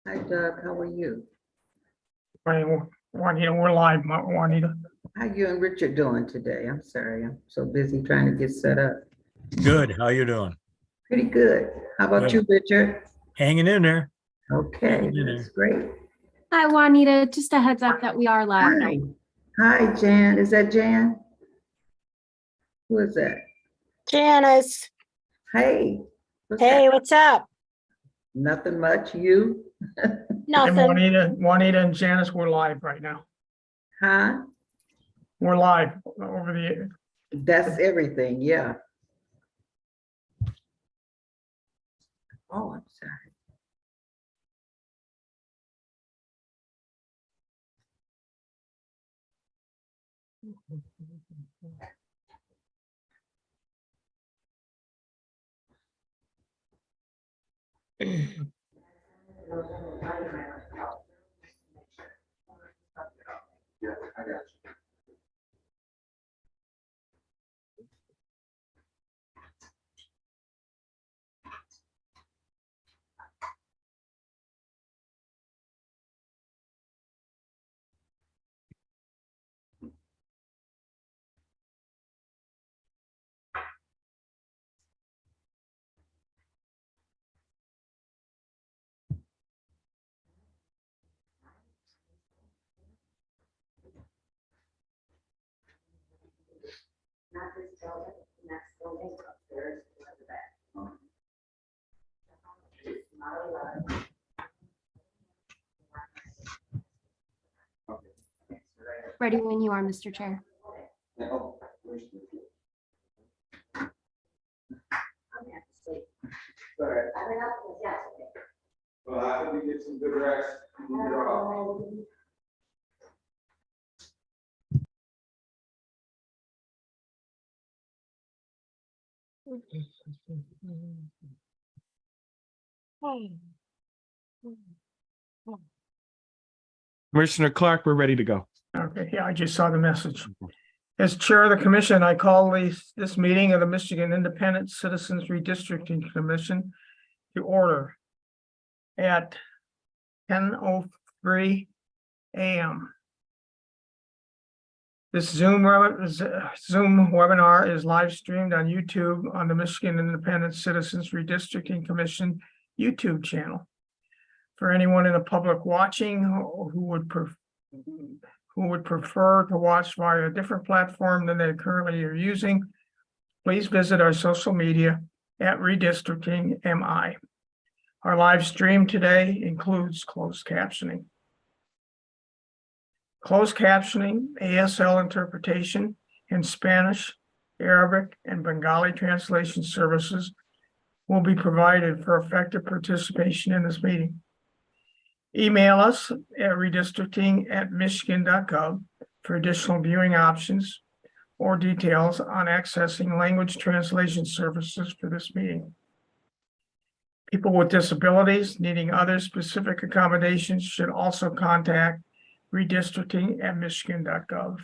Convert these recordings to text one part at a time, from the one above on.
Hi Doug, how are you? Juanita, we're live, Juanita. How you and Richard doing today? I'm sorry, I'm so busy trying to get set up. Good. How you doing? Pretty good. How about Good. you, Richard? Hanging in there. Okay, Hanging in that's there. great. Hi, Juanita. Just a heads up that we are live now. Hi. Hi, Jan. Is that Jan? Who is that? Janice, Hey. What's hey, that? what's up? Nothing much. You? And Nothing. Juanita and Janice, we're live right now. Huh? We're live over the, That's everything, yeah. Oh, I'm sorry. Not this building, next building upstairs to the back. Not allowed. Ready when you are, Mr. Chair. Sorry. I've been up since yesterday. Well, I hope you get some good rest. You're off. Commissioner Clark, we're ready to go. okay, yeah, I just saw the message. As Chair of the Commission, I call this meeting of the Michigan Independent Citizens Redistricting Commission to order at 10:03 a.m. This Zoom webinar is live streamed on YouTube on the Michigan Independent Citizens Redistricting Commission YouTube channel. For anyone in the public watching who would prefer to watch via a different platform than they currently are using, please visit our social media at Redistricting MI. Our live stream today includes closed captioning. Closed captioning, ASL interpretation, and Spanish, Arabic, and Bengali translation services will be provided for effective participation in this meeting. Email us at redistricting@michigan.gov for additional viewing options or details on accessing language translation services for this meeting. People with disabilities needing other specific accommodations should also contact redistricting@michigan.gov.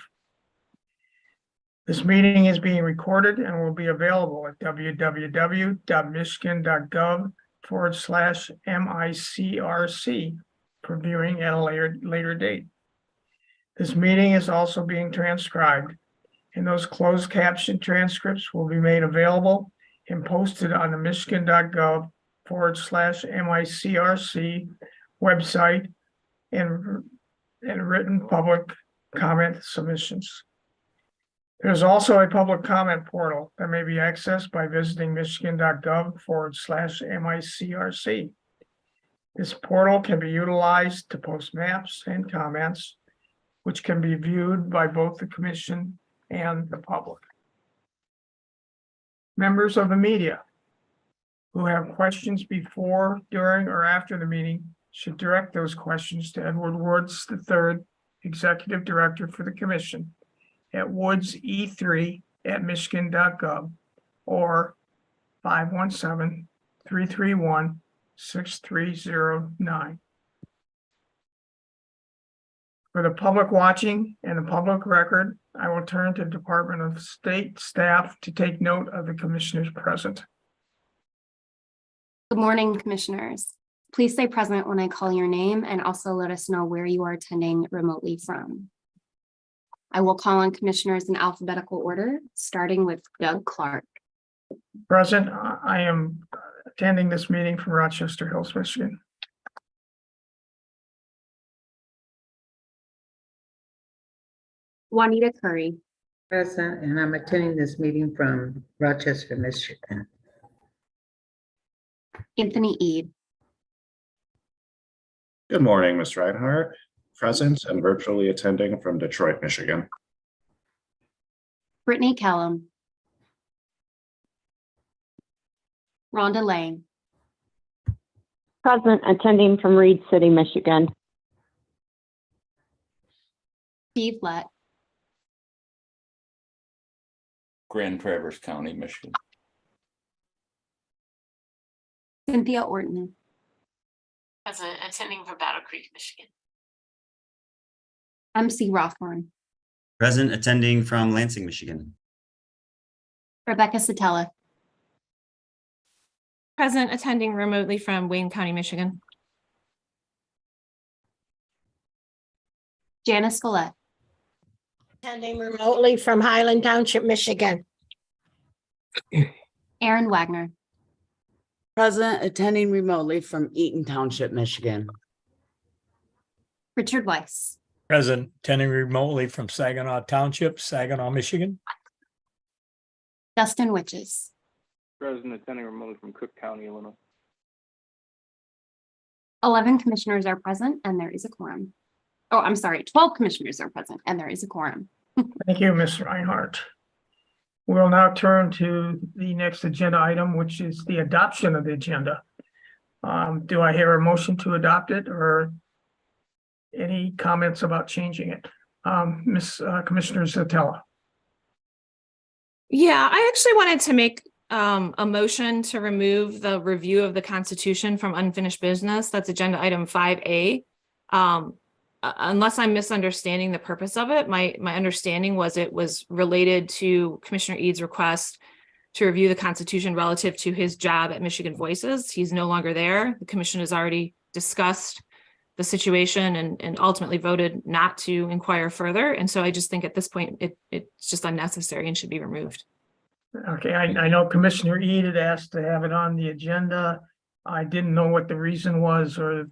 This meeting is being recorded and will be available at www.michigan.gov/MICRC for viewing at a later date. This meeting is also being transcribed, and those closed caption transcripts will be made available and posted on the michigan.gov/MICRC website and written public comment submissions. There's also a public comment portal that may be accessed by visiting michigan.gov/MICRC. This portal can be utilized to post maps and comments, which can be viewed by both the commission and the public. Members of the media who have questions before, during, or after the meeting should direct those questions to Edward Woods III, Executive Director for the Commission, at woodse3@michigan.gov or 517-331-6309. For the public watching and the public record, I will turn to Department of State staff to take note of the commissioners present. Good morning, commissioners. Please stay present when I call your name and also let us know where you are attending remotely from. I will call on commissioners in alphabetical order, starting with Doug Clark. Present, I am attending this meeting from Rochester Hills, Michigan. Juanita Curry. Present, and I'm attending this meeting from Rochester, Michigan. Anthony Ede. Good morning, Ms. Reinhardt. Present and virtually attending from Detroit, Michigan. Brittany Kellum. Rhonda Lang. Present, attending from Reed City, Michigan. Steve Lett. Grand Traverse County, Michigan. Cynthia Orton. Present, attending from Battle Creek, Michigan. MC Rothorn. Present, attending from Lansing, Michigan. Rebecca Satella. Present, attending remotely from Wayne County, Michigan. Janice Follett. Attending remotely from Highland Township, Michigan. Aaron Wagner. Present, attending remotely from Eaton Township, Michigan. Richard Weiss. Present, attending remotely from Saginaw Township, Saginaw, Michigan. Dustin Witches. President attending remotely from Cook County, Illinois. 11 commissioners are present and there is a quorum. Oh, I'm sorry, 12 commissioners are present and there is a quorum. Thank you, Ms. Reinhardt. We'll now turn to the next agenda item, which is the adoption of the agenda. Do I hear a motion to adopt it or any comments about changing it? Commissioner Satella. Yeah, I actually wanted to make a motion to remove the review of the Constitution from unfinished business. That's agenda item 5A. Unless I'm misunderstanding the purpose of it, my understanding was it was related to Commissioner Eade's request to review the Constitution relative to his job at Michigan Voices. He's no longer there. The commission has already discussed the situation and ultimately voted not to inquire further. And so I just think at this point, it's just unnecessary and should be removed. Okay, I know Commissioner Ede had asked to have it on the agenda. I didn't know what the reason was or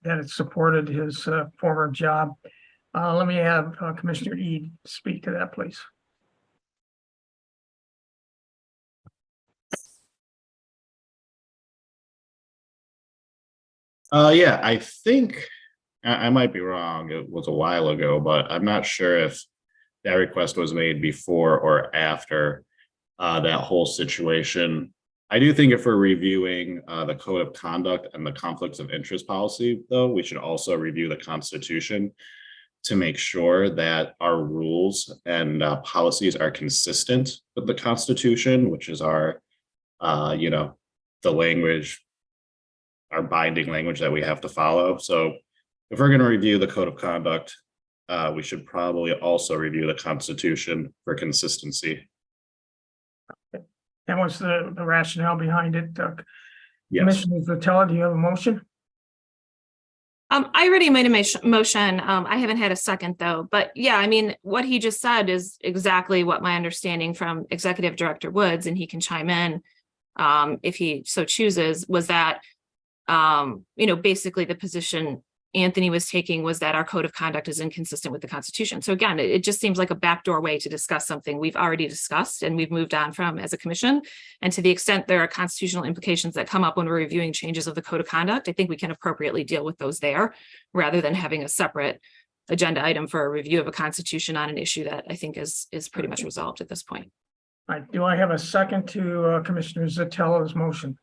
that it supported his former job. Let me have Commissioner Ede speak to that, please. Yeah, I think I might be wrong. It was a while ago, but I'm not sure if that request was made before or after that whole situation. I do think if we're reviewing the code of conduct and the conflicts of interest policy, though, we should also review the Constitution to make sure that our rules and policies are consistent with the Constitution, which is our, the language, our binding language that we have to follow. So if we're going to review the code of conduct, we should probably also review the Constitution for consistency. That was the rationale behind it. Yes. Commissioner Vitella, do you have a motion? I already made a motion. I haven't had a second though, but yeah, I mean, what he just said is exactly what my understanding from Executive Director Woods, and he can chime in if he so chooses, was that, basically the position Anthony was taking was that our code of conduct is inconsistent with the Constitution. So again, it just seems like a backdoor way to discuss something we've already discussed and we've moved on from as a commission. And to the extent there are constitutional implications that come up when we're reviewing changes of the code of conduct, I think we can appropriately deal with those there rather than having a separate agenda item for a review of a constitution on an issue that I think is pretty much resolved at this point. All right, do I have a second to Commissioner Zatella's motion?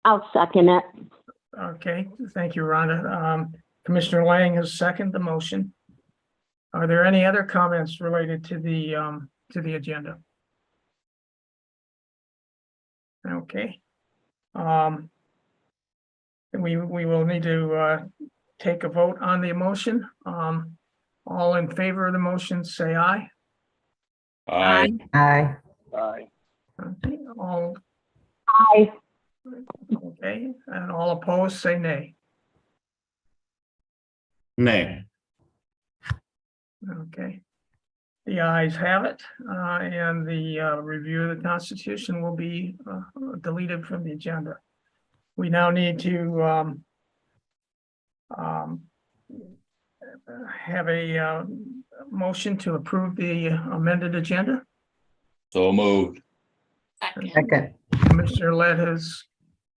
I'll second it. Okay, thank you, Rhonda. Commissioner Lang has seconded the motion. Are there any other comments related to the agenda? Okay. We will need to take a vote on the motion. All in favor of the motion, say aye. Aye. Aye. Aye. Okay, all Aye. Okay, and all opposed, say nay. Nay. Okay. The ayes have it, and the review of the Constitution will be deleted from the agenda. We now need to have a motion to approve the amended agenda. So moved. Second. Commissioner Lett has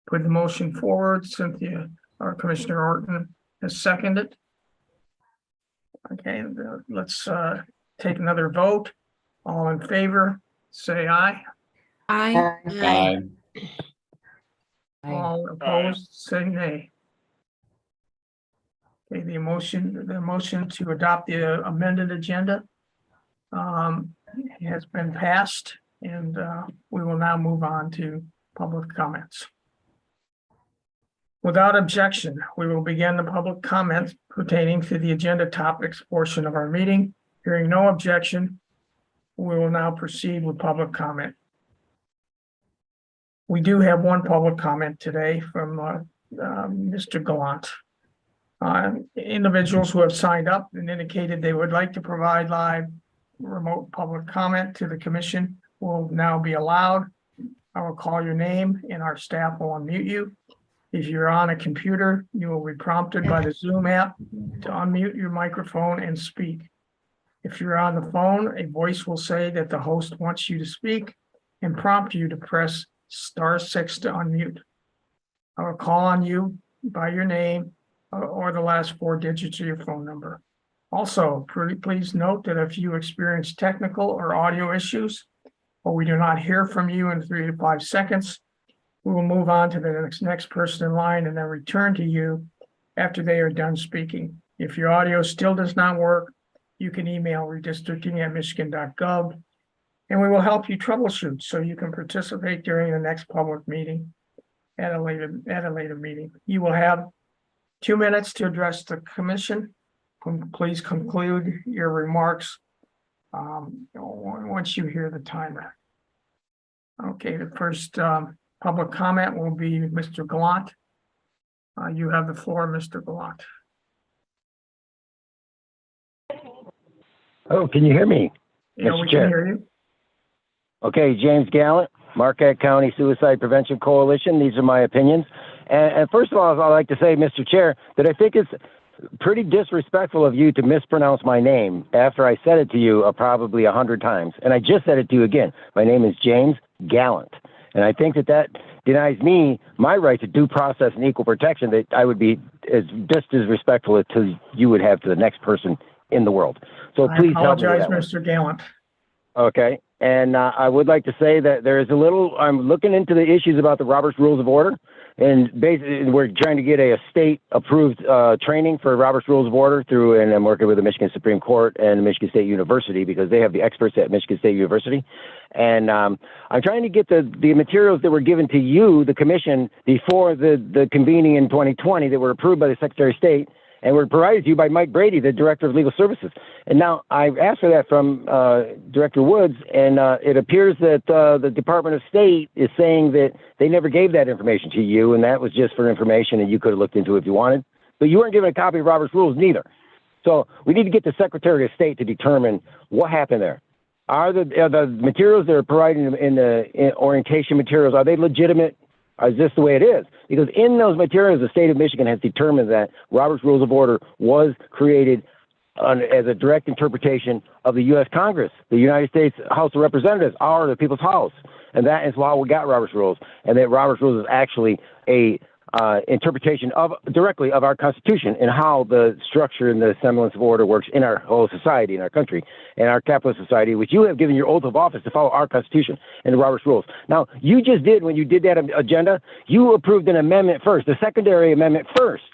put the motion forward. Cynthia, or Commissioner Orton has seconded. Okay, let's take another vote. All in favor, say aye. Aye. Aye. All opposed, say nay. Okay, the motion to adopt the amended agenda has been passed, and we will now move on to public comments. Without objection, we will begin the public comments pertaining to the agenda topics portion of our meeting. Hearing no objection, we will now proceed with public comment. We do have one public comment today from Mr. Gallant. Individuals who have signed up and indicated they would like to provide live remote public comment to the commission will now be allowed. I will call your name and our staff will unmute you. If you're on a computer, you will be prompted by the Zoom app to unmute your microphone and speak. If you're on the phone, a voice will say that the host wants you to speak and prompt you to press *6 to unmute. I will call on you by your name or the last 4 digits of your phone number. Also, please note that if you experience technical or audio issues, or we do not hear from you in 3 to 5 seconds, we will move on to the next person in line and then return to you after they are done speaking. If your audio still does not work, you can email redistricting@michigan.gov and we will help you troubleshoot so you can participate during the next public meeting at a later meeting. You will have 2 minutes to address the commission. Please conclude your remarks once you hear the timer. Okay, the first public comment will be Mr. Gallant. You have the floor, Mr. Gallant. Oh, can you hear me? Yeah, Mr. we Chair. can hear you. Okay, James Gallant, Marquette County Suicide Prevention Coalition. These are my opinions. And first of all, I'd like to say, Mr. Chair, that I think it's pretty disrespectful of you to mispronounce my name after I said it to you probably 100 times. And I just said it to you again. My name is James Gallant. And I think that denies me my right to due process and equal protection that I would be just as respectful to you would have to the next person in the world. So please help me with I apologize, that one. Mr. Gallant. Okay. And I would like to say that there is I'm looking into the issues about the Robert's Rules of Order. And basically, we're trying to get a state-approved training for Robert's Rules of Order through, and I'm working with the Michigan Supreme Court and the Michigan State University because they have the experts at Michigan State University. And I'm trying to get the materials that were given to you, the commission, before the convening in 2020 that were approved by the Secretary of State and were provided to you by Mike Brady, the Director of Legal Services. And now I've asked for that from Director Woods, and it appears that the Department of State is saying that they never gave that information to you, and that was just for information, and you could have looked into it if you wanted. But you weren't given a copy of Robert's Rules neither. So we need to get the Secretary of State to determine what happened there. Are the materials that are provided in the orientation materials, are they legitimate? Or is this the way it is? Because in those materials, the state of Michigan has determined that Robert's Rules of Order was created as a direct interpretation of the U.S. Congress. The United States House of Representatives are the people's house. And that is why we got Robert's Rules. And that Robert's Rules is actually a interpretation directly of our Constitution and how the structure and the semblance of order works in our whole society, in our country, and our capitalist society, which you have given your oath of office to follow our Constitution and the Robert's Rules. Now, you just did, when you did that agenda, you approved an amendment first, the secondary amendment first.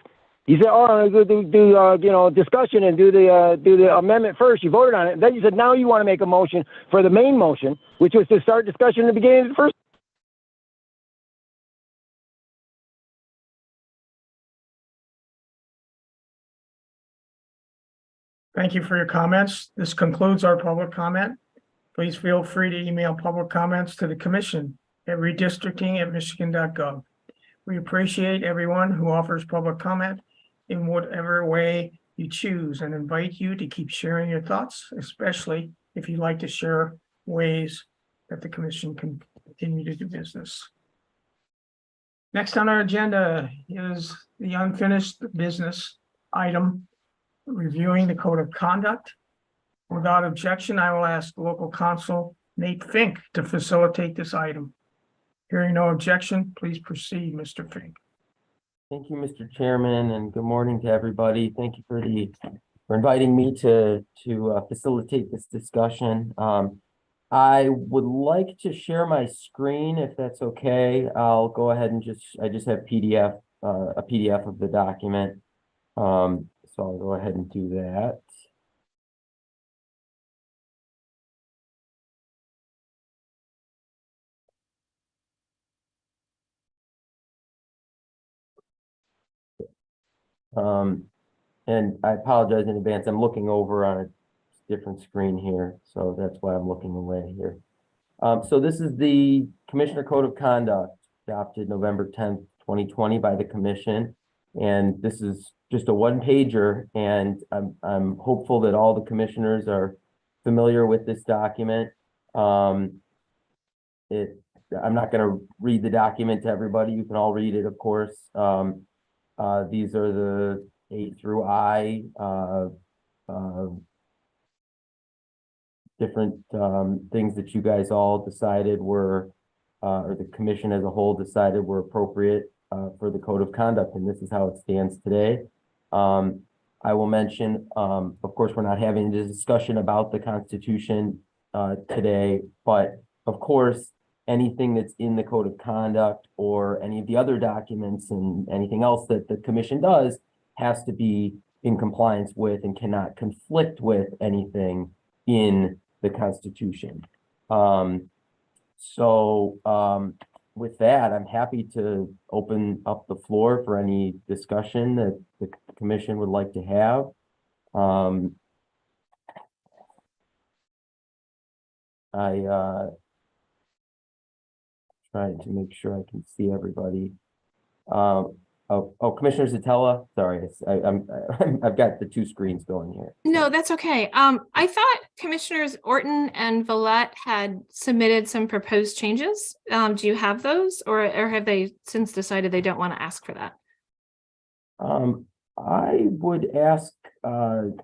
You said, "Oh, I'm going to do discussion and do the amendment first." You voted on it, and then you said, "Now you want to make a motion for the main motion, which was to start discussion in the beginning of the first." Thank you for your comments. This concludes our public comment. Please feel free to email public comments to the commission at redistricting@michigan.gov. We appreciate everyone who offers public comment in whatever way you choose and invite you to keep sharing your thoughts, especially if you'd like to share ways that the commission can continue to do business. Next on our agenda is the unfinished business item, reviewing the code of conduct. Without objection, I will ask local counsel Nate Fink to facilitate this item. Hearing no objection, please proceed, Mr. Fink. Thank you, Mr. Chairman, and good morning to everybody. Thank you for inviting me to facilitate this discussion. I would like to share my screen if that's okay. I'll go ahead and I just have a PDF of the document. So I'll go ahead and do that. And I apologize in advance. I'm looking over on a different screen here, so that's why I'm looking away here. So this is the Commissioner Code of Conduct adopted November 10th, 2020 by the Commission. And this is just a one-pager, and I'm hopeful that all the commissioners are familiar with this document. I'm not going to read the document to everybody. You can all read it, of course. These are the A through I different things that you guys all decided were, or the commission as a whole decided were appropriate for the code of conduct, and this is how it stands today. I will mention, of course, we're not having this discussion about the Constitution today, but of course, anything that's in the code of conduct or any of the other documents and anything else that the commission does has to be in compliance with and cannot conflict with anything in the Constitution. With that, I'm happy to open up the floor for any discussion that the commission would like to have. Trying to make sure I can see everybody. Commissioner Zatella, sorry, I've got the two screens going here. No, that's okay. I thought Commissioners Orton and Villette had submitted some proposed changes. Do you have those, or have they since decided they don't want to ask for that? I would ask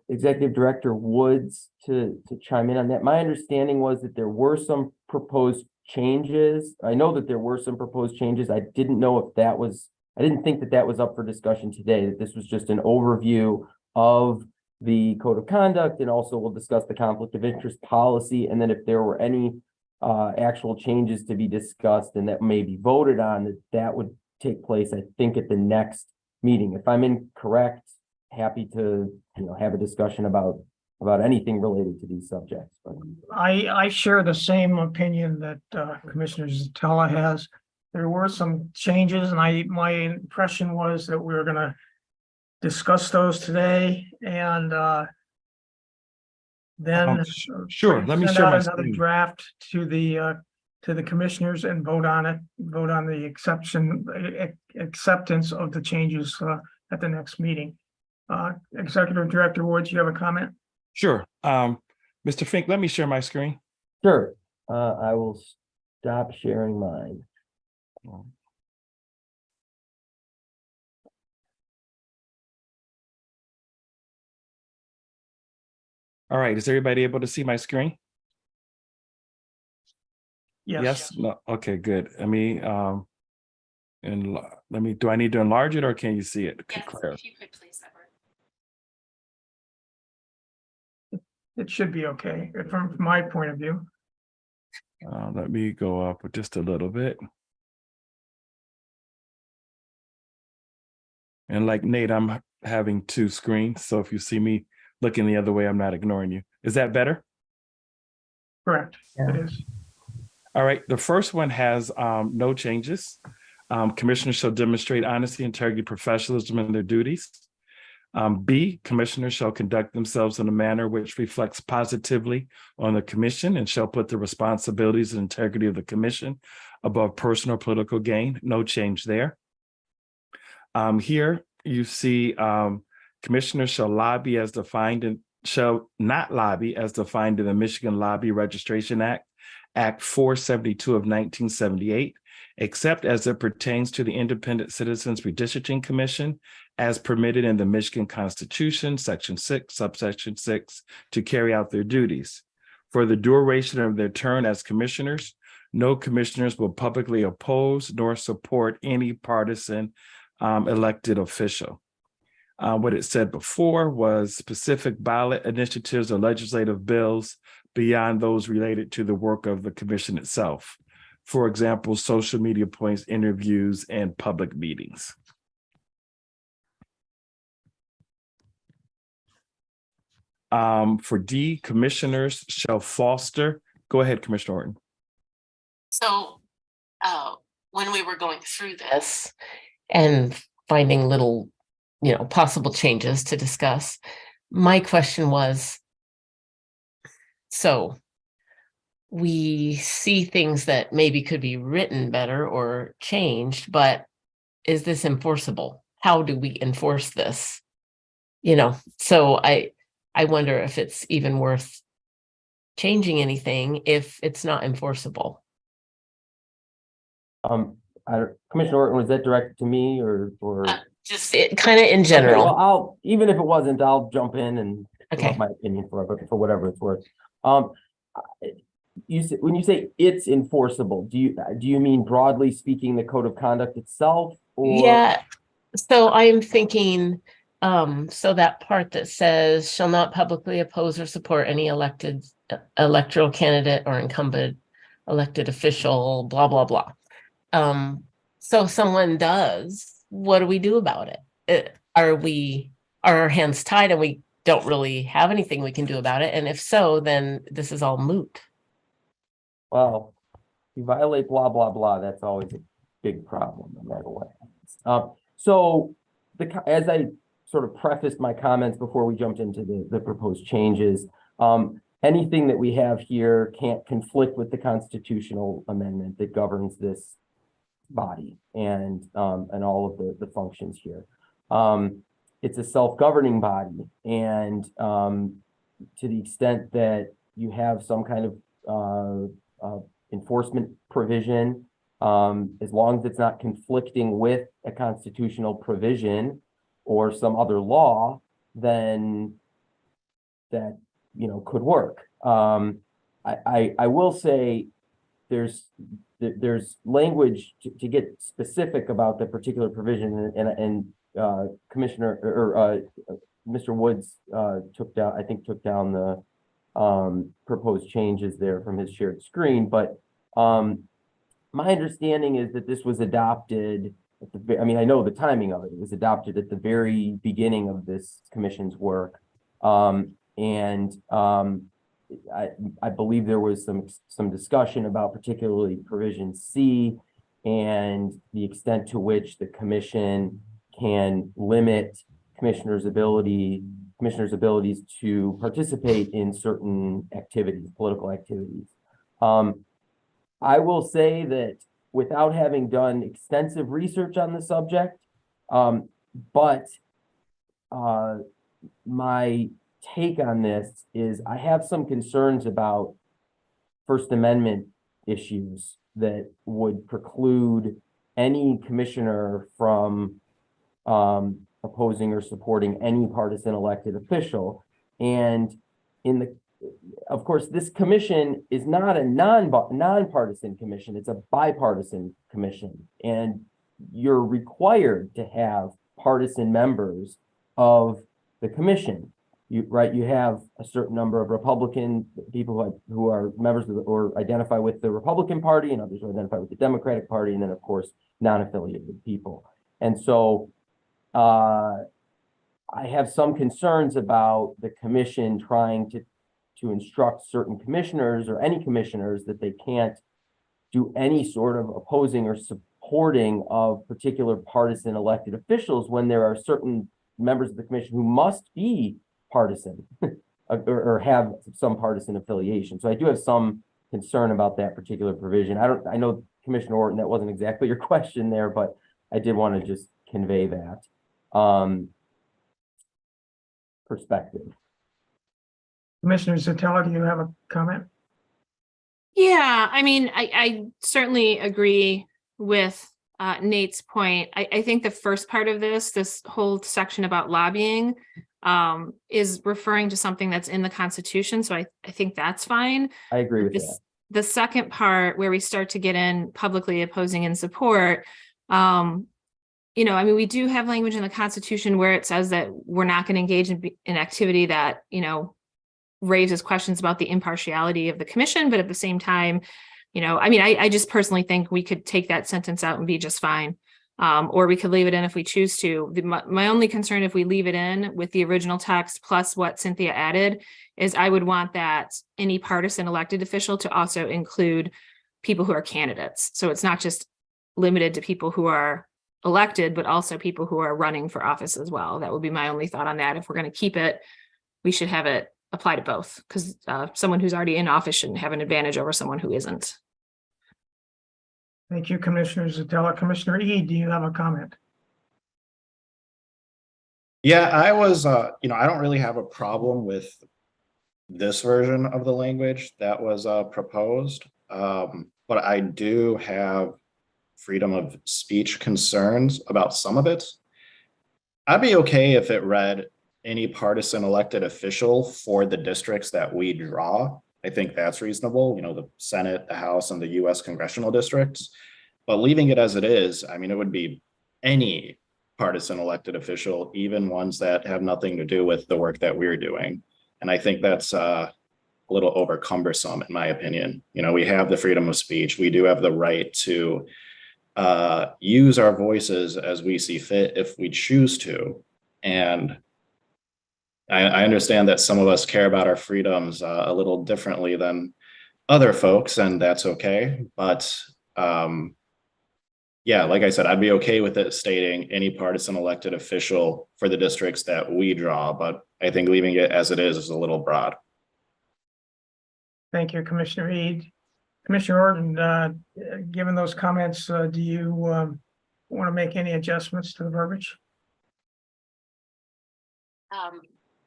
Executive Director Woods to chime in on that. My understanding was that there were some proposed changes. I know that there were some proposed changes. I didn't know if that was, I didn't think that that was up for discussion today, that this was just an overview of the code of conduct, and also we'll discuss the conflict of interest policy. And then if there were any actual changes to be discussed and that may be voted on, that would take place, I think, at the next meeting. If I'm incorrect, happy to have a discussion about anything related to these subjects. But I share the same opinion that Commissioner Zatella has. There were some changes, and my impression was that we were going to discuss those today, and then sure. Let me send share out my another screen. draft to the commissioners and vote on it. Vote on the acceptance of the changes at the next meeting. Executive Director Woods, you have a comment? Sure. Mr. Fink, let me share my screen. sure, I will stop sharing mine. All right. Is everybody able to see my screen? Yes. No. Okay, good. Let me do I need to enlarge it, or can you see it? Yes, Clear. if you could please, Edward. It should be okay from my point of view. Let me go up just a little bit. And like Nate, I'm having two screens. So if you see me looking the other way, I'm not ignoring you. Is that better? Correct. Yeah. It is. All right. The first one has no changes. Commissioners shall demonstrate honesty, integrity, professionalism in their duties. B, commissioners shall conduct themselves in a manner which reflects positively on the commission and shall put the responsibilities and integrity of the commission above personal political gain. No change there. Here you see commissioners shall lobby as defined in shall not lobby as defined in the Michigan Lobby Registration Act, Act 472 of 1978, except as it pertains to the Independent Citizens Redistricting Commission, as permitted in the Michigan Constitution, Section 6, subsection 6, to carry out their duties. For the duration of their term as commissioners, no commissioners will publicly oppose nor support any partisan elected official. What it said before was specific ballot initiatives or legislative bills beyond those related to the work of the commission itself. For example, social media points, interviews, and public meetings. For D, commissioners shall foster. Go ahead, Commissioner Orton. So, when we were going through this and finding little, possible changes to discuss, my question was, so we see things that maybe could be written better or changed, but is this enforceable? How do we enforce this? So I wonder if it's even worth changing anything if it's not enforceable. Commissioner Orton, was that directed to me or? Just kind of in Okay, general. well, even if it wasn't, I'll jump in and give Okay. up my opinion for whatever it's worth. When you say it's enforceable, do you mean broadly speaking the code of conduct itself? Or Yeah. So I'm thinking, so that part that says shall not publicly oppose or support any electoral candidate or incumbent elected official, blah, blah, blah. So if someone does, what do we do about it? Are our hands tied and we don't really have anything we can do about it? And if so, then this is all moot. Well, you violate blah, blah, blah, that's always a big problem no matter what happens. So as I sort of prefaced my comments before we jumped into the proposed changes, anything that we have here can't conflict with the constitutional amendment that governs this body and all of the functions here. It's a self-governing body, and to the extent that you have some kind of enforcement provision, as long as it's not conflicting with a constitutional provision or some other law, then that could work. I will say there's language to get specific about the particular provision, and Commissioner or Mr. Woods took down the proposed changes there from his shared screen. But my understanding is that this was adopted I know the timing of it. It was adopted at the very beginning of this commission's work, and I believe there was some discussion about particularly provision C and the extent to which the commission can limit commissioners' abilities to participate in certain activities, political activities. I will say that without having done extensive research on the subject, but my take on this is I have some concerns about First Amendment issues that would preclude any commissioner from opposing or supporting any partisan elected official. And of course, this commission is not a nonpartisan commission, it's a bipartisan commission. And you're required to have partisan members of the commission. You have a certain number of Republican people who are members of or identify with the Republican Party, and others who identify with the Democratic Party, and then of course non-affiliated people. And so I have some concerns about the commission trying to instruct certain commissioners or any commissioners that they can't do any sort of opposing or supporting of particular partisan elected officials when there are certain members of the commission who must be partisan or have some partisan affiliation. So I do have some concern about that particular provision. I know Commissioner Orton, that wasn't exactly your question there, but I did want to just convey that perspective. Commissioner Zatella, do you have a comment? Yeah, I mean, I certainly agree with Nate's point. I think the first part of this whole section about lobbying is referring to something that's in the Constitution. So I think that's fine. I agree with that. The second part where we start to get in publicly opposing and support, you know, I mean, we do have language in the Constitution where it says that we're not going to engage in activity that, you know, raises questions about the impartiality of the commission, but at the same time, you know, I mean, I just personally think we could take that sentence out and be just fine. Or we could leave it in if we choose to. My only concern if we leave it in with the original text plus what Cynthia added is I would want that any partisan elected official to also include people who are candidates. So it's not just limited to people who are elected, but also people who are running for office as well. That would be my only thought on that. If we're going to keep it, we should have it apply to both, because someone who's already in office shouldn't have an advantage over someone who isn't. Thank you, Commissioner Zatella. Commissioner Ede, do you have a comment? Yeah, I was, you know, I don't really have a problem with this version of the language that was proposed, but I do have freedom of speech concerns about some of it. I'd be okay if it read any partisan elected official for the districts that we draw. I think that's reasonable, you know, the Senate, the House, and the US congressional districts. But leaving it as it is, I mean, it would be any partisan elected official, even ones that have nothing to do with the work that we're doing. And I think that's a little over cumbersome, in my opinion. You know, we have the freedom of speech. We do have the right to use our voices as we see fit if we choose to. And I understand that some of us care about our freedoms a little differently than other folks, and that's okay. But yeah, like I said, I'd be okay with it stating any partisan elected official for the districts that we draw, but I think leaving it as it is a little broad. Thank you, Commissioner Ede. Commissioner Orton, given those comments, do you want to make any adjustments to the verbiage?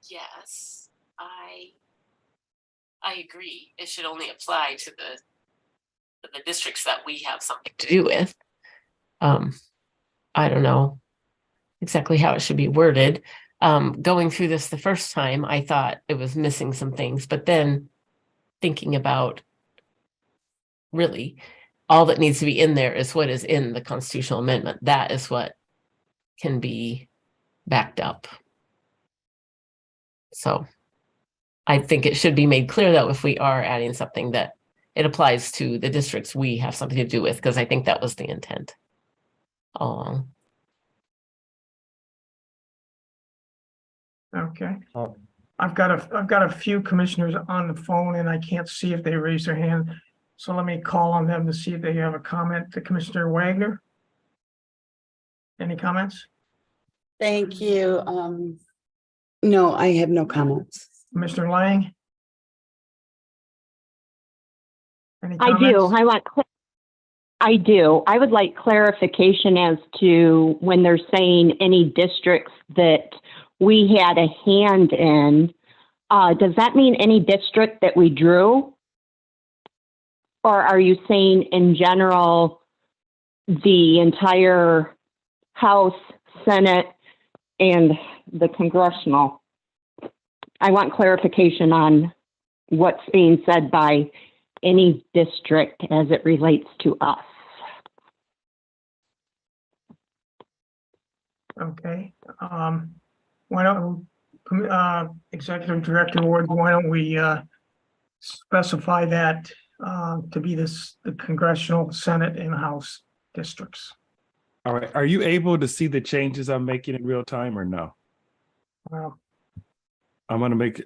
Yes, I agree. It should only apply to the districts that we have something to do with. I don't know exactly how it should be worded. Going through this the first time, I thought it was missing some things, but then thinking about really all that needs to be in there is what is in the constitutional amendment. That is what can be backed up. So I think it should be made clear that if we are adding something that it applies to the districts we have something to do with, because I think that was the intent all along. Okay. I've got a few commissioners on the phone and I can't see if they raise their hand. So let me call on them to see if they have a comment. To Commissioner Wagner. Any comments? Thank you. No, I have no comments. Commissioner Lang? Any I comments? do. I do. I would like clarification as to when they're saying any districts that we had a hand in. Does that mean any district that we drew? Or are you saying in general the entire House, Senate, and the congressional? I want clarification on what's being said by any district as it relates to us. Okay. Why don't Executive Director Ward, why don't we specify that to be the congressional, Senate, and House districts? All right. Are you able to see the changes I'm making in real time or no? Well, I'm going to make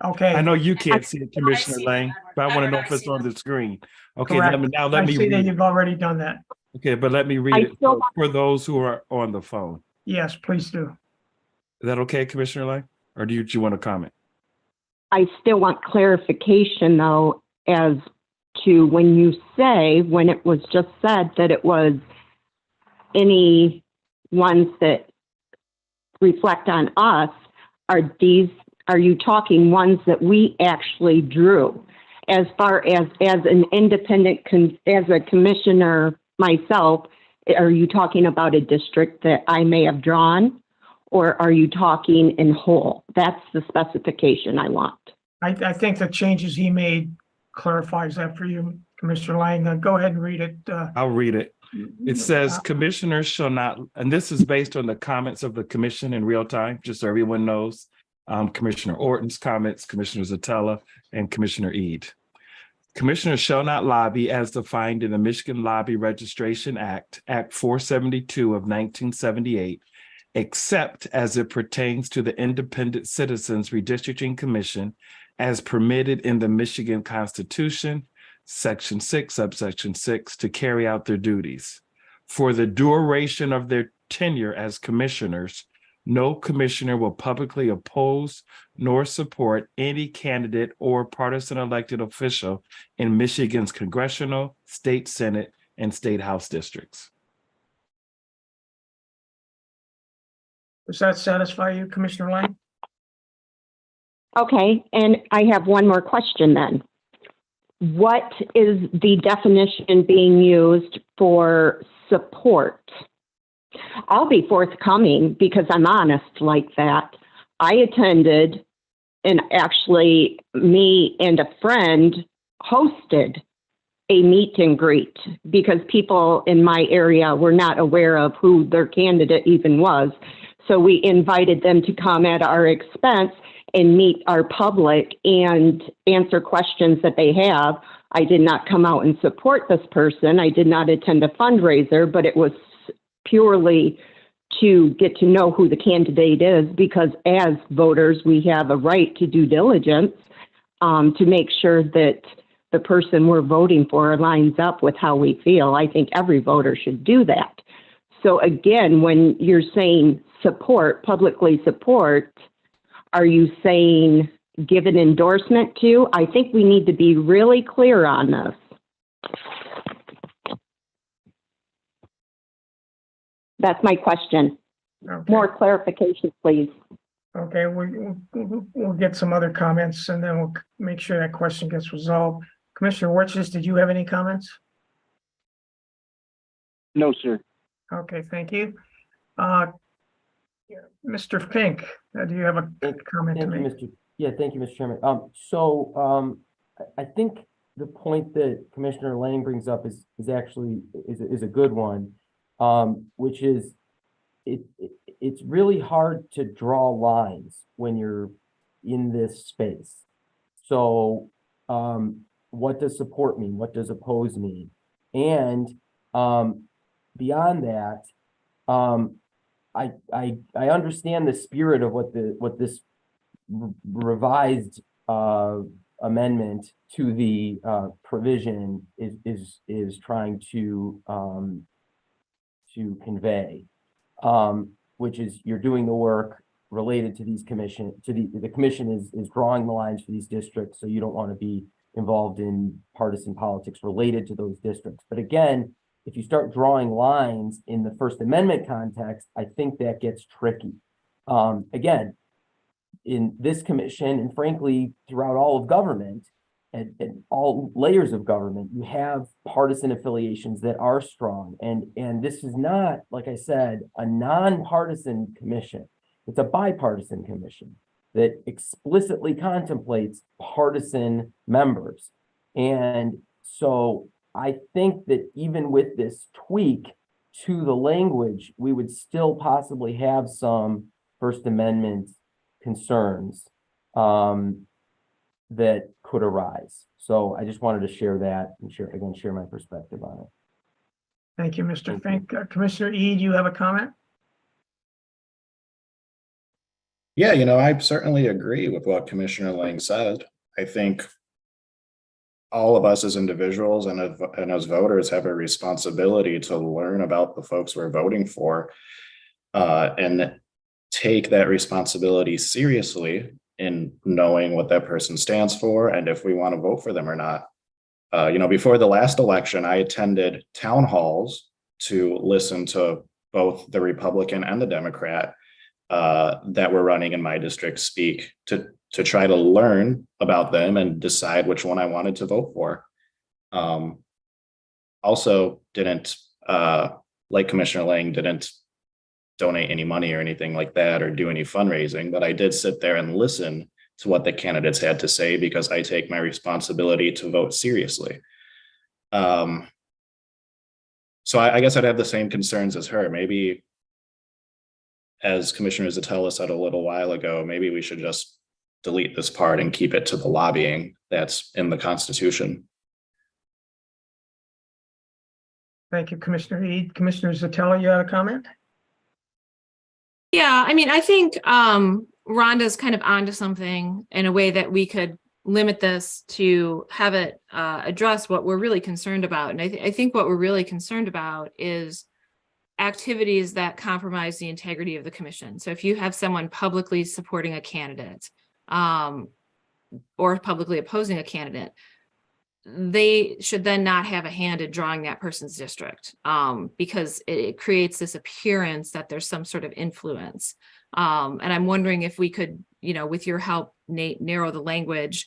okay. I know you can't see it, Commissioner Lang, but I want to know if it's on the screen. Okay, Correct. let me see that read it. you've already done that. Okay, but let me read it for those who are on the phone. Yes, please do. Is that okay, Commissioner Lang? Or do you want to comment? I still want clarification though as to when you say, when it was just said that it was any ones that reflect on us, are you talking ones that we actually drew? As far as an independent, as a commissioner myself, are you talking about a district that I may have drawn? Or are you talking in whole? That's the specification I want. I think the changes he made clarifies that for you, Commissioner Lang. Go ahead and read it. I'll read it. It says commissioners shall not, and this is based on the comments of the commission in real time, just so everyone knows. Commissioner Orton's comments, Commissioner Zatella, and Commissioner Eid. Commissioners shall not lobby as defined in the Michigan Lobby Registration Act, Act 472 of 1978, except as it pertains to the Independent Citizens Redistricting Commission as permitted in the Michigan Constitution, Section 6, subsection 6, to carry out their duties. For the duration of their tenure as commissioners, no commissioner will publicly oppose nor support any candidate or partisan elected official in Michigan's congressional, state senate, and state house districts. Does that satisfy you, Commissioner Lang? Okay, and I have one more question then. What is the definition being used for support? I'll be forthcoming because I'm honest like that. I attended, and actually me and a friend hosted a meet and greet because people in my area were not aware of who their candidate even was. So we invited them to come at our expense and meet our public and answer questions that they have. I did not come out and support this person. I did not attend a fundraiser, but it was purely to get to know who the candidate is, because as voters, we have a right to due diligence to make sure that the person we're voting for lines up with how we feel. I think every voter should do that. So again, when you're saying support, publicly support, are you saying give an endorsement to? I think we need to be really clear on this. That's my question. Okay. More clarification, please. Okay, we'll get some other comments and then we'll make sure that question gets resolved. Commissioner Wirtjes, did you have any comments? No, sir. Okay, thank you. Mr. Fink, do you have a comment to Thank you, make? Thank you, Mr. Chairman. I think the point that Commissioner Lang brings up is actually a good one, which is it's really hard to draw lines when you're in this space. So what does support mean? What does oppose mean? And beyond that, I understand the spirit of what this revised amendment to the provision is trying to convey, which is you're doing the work related to these commission, the commission is drawing the lines for these districts, so you don't want to be involved in partisan politics related to those districts. But again, if you start drawing lines in the First Amendment context, I think that gets tricky. Again, in this commission, and frankly, throughout all of government and all layers of government, you have partisan affiliations that are strong. And this is not, like I said, a nonpartisan commission. It's a bipartisan commission that explicitly contemplates partisan members. And so I think that even with this tweak to the language, we would still possibly have some First Amendment concerns that could arise. So I just wanted to share that and share my perspective on it. Thank you, Mr. Fink. Commissioner Eid, you have a comment? Yeah, I certainly agree with what Commissioner Lang said. I think all of us as individuals and as voters have a responsibility to learn about the folks we're voting for and take that responsibility seriously in knowing what that person stands for and if we want to vote for them or not. Before the last election, I attended town halls to listen to both the Republican and the Democrat that were running in my district speak to try to learn about them and decide which one I wanted to vote for. Also didn't, like Commissioner Lang, didn't donate any money or anything like that or do any fundraising, but I did sit there and listen to what the candidates had to say because I take my responsibility to vote seriously. So I guess I'd have the same concerns as her. Maybe, as Commissioner Zatella said a little while ago, maybe we should just delete this part and keep it to the lobbying that's in the Constitution. Thank you, Commissioner Eid. Commissioner Zatella, you had a comment? Yeah, I mean, I think Rhonda's kind of onto something in a way that we could limit this to have it address what we're really concerned about. And I think what we're really concerned about is activities that compromise the integrity of the commission. So if you have someone publicly supporting a candidate or publicly opposing a candidate, they should then not have a hand in drawing that person's district because it creates this appearance that there's some sort of influence. And I'm wondering if we could, with your help, Nate, narrow the language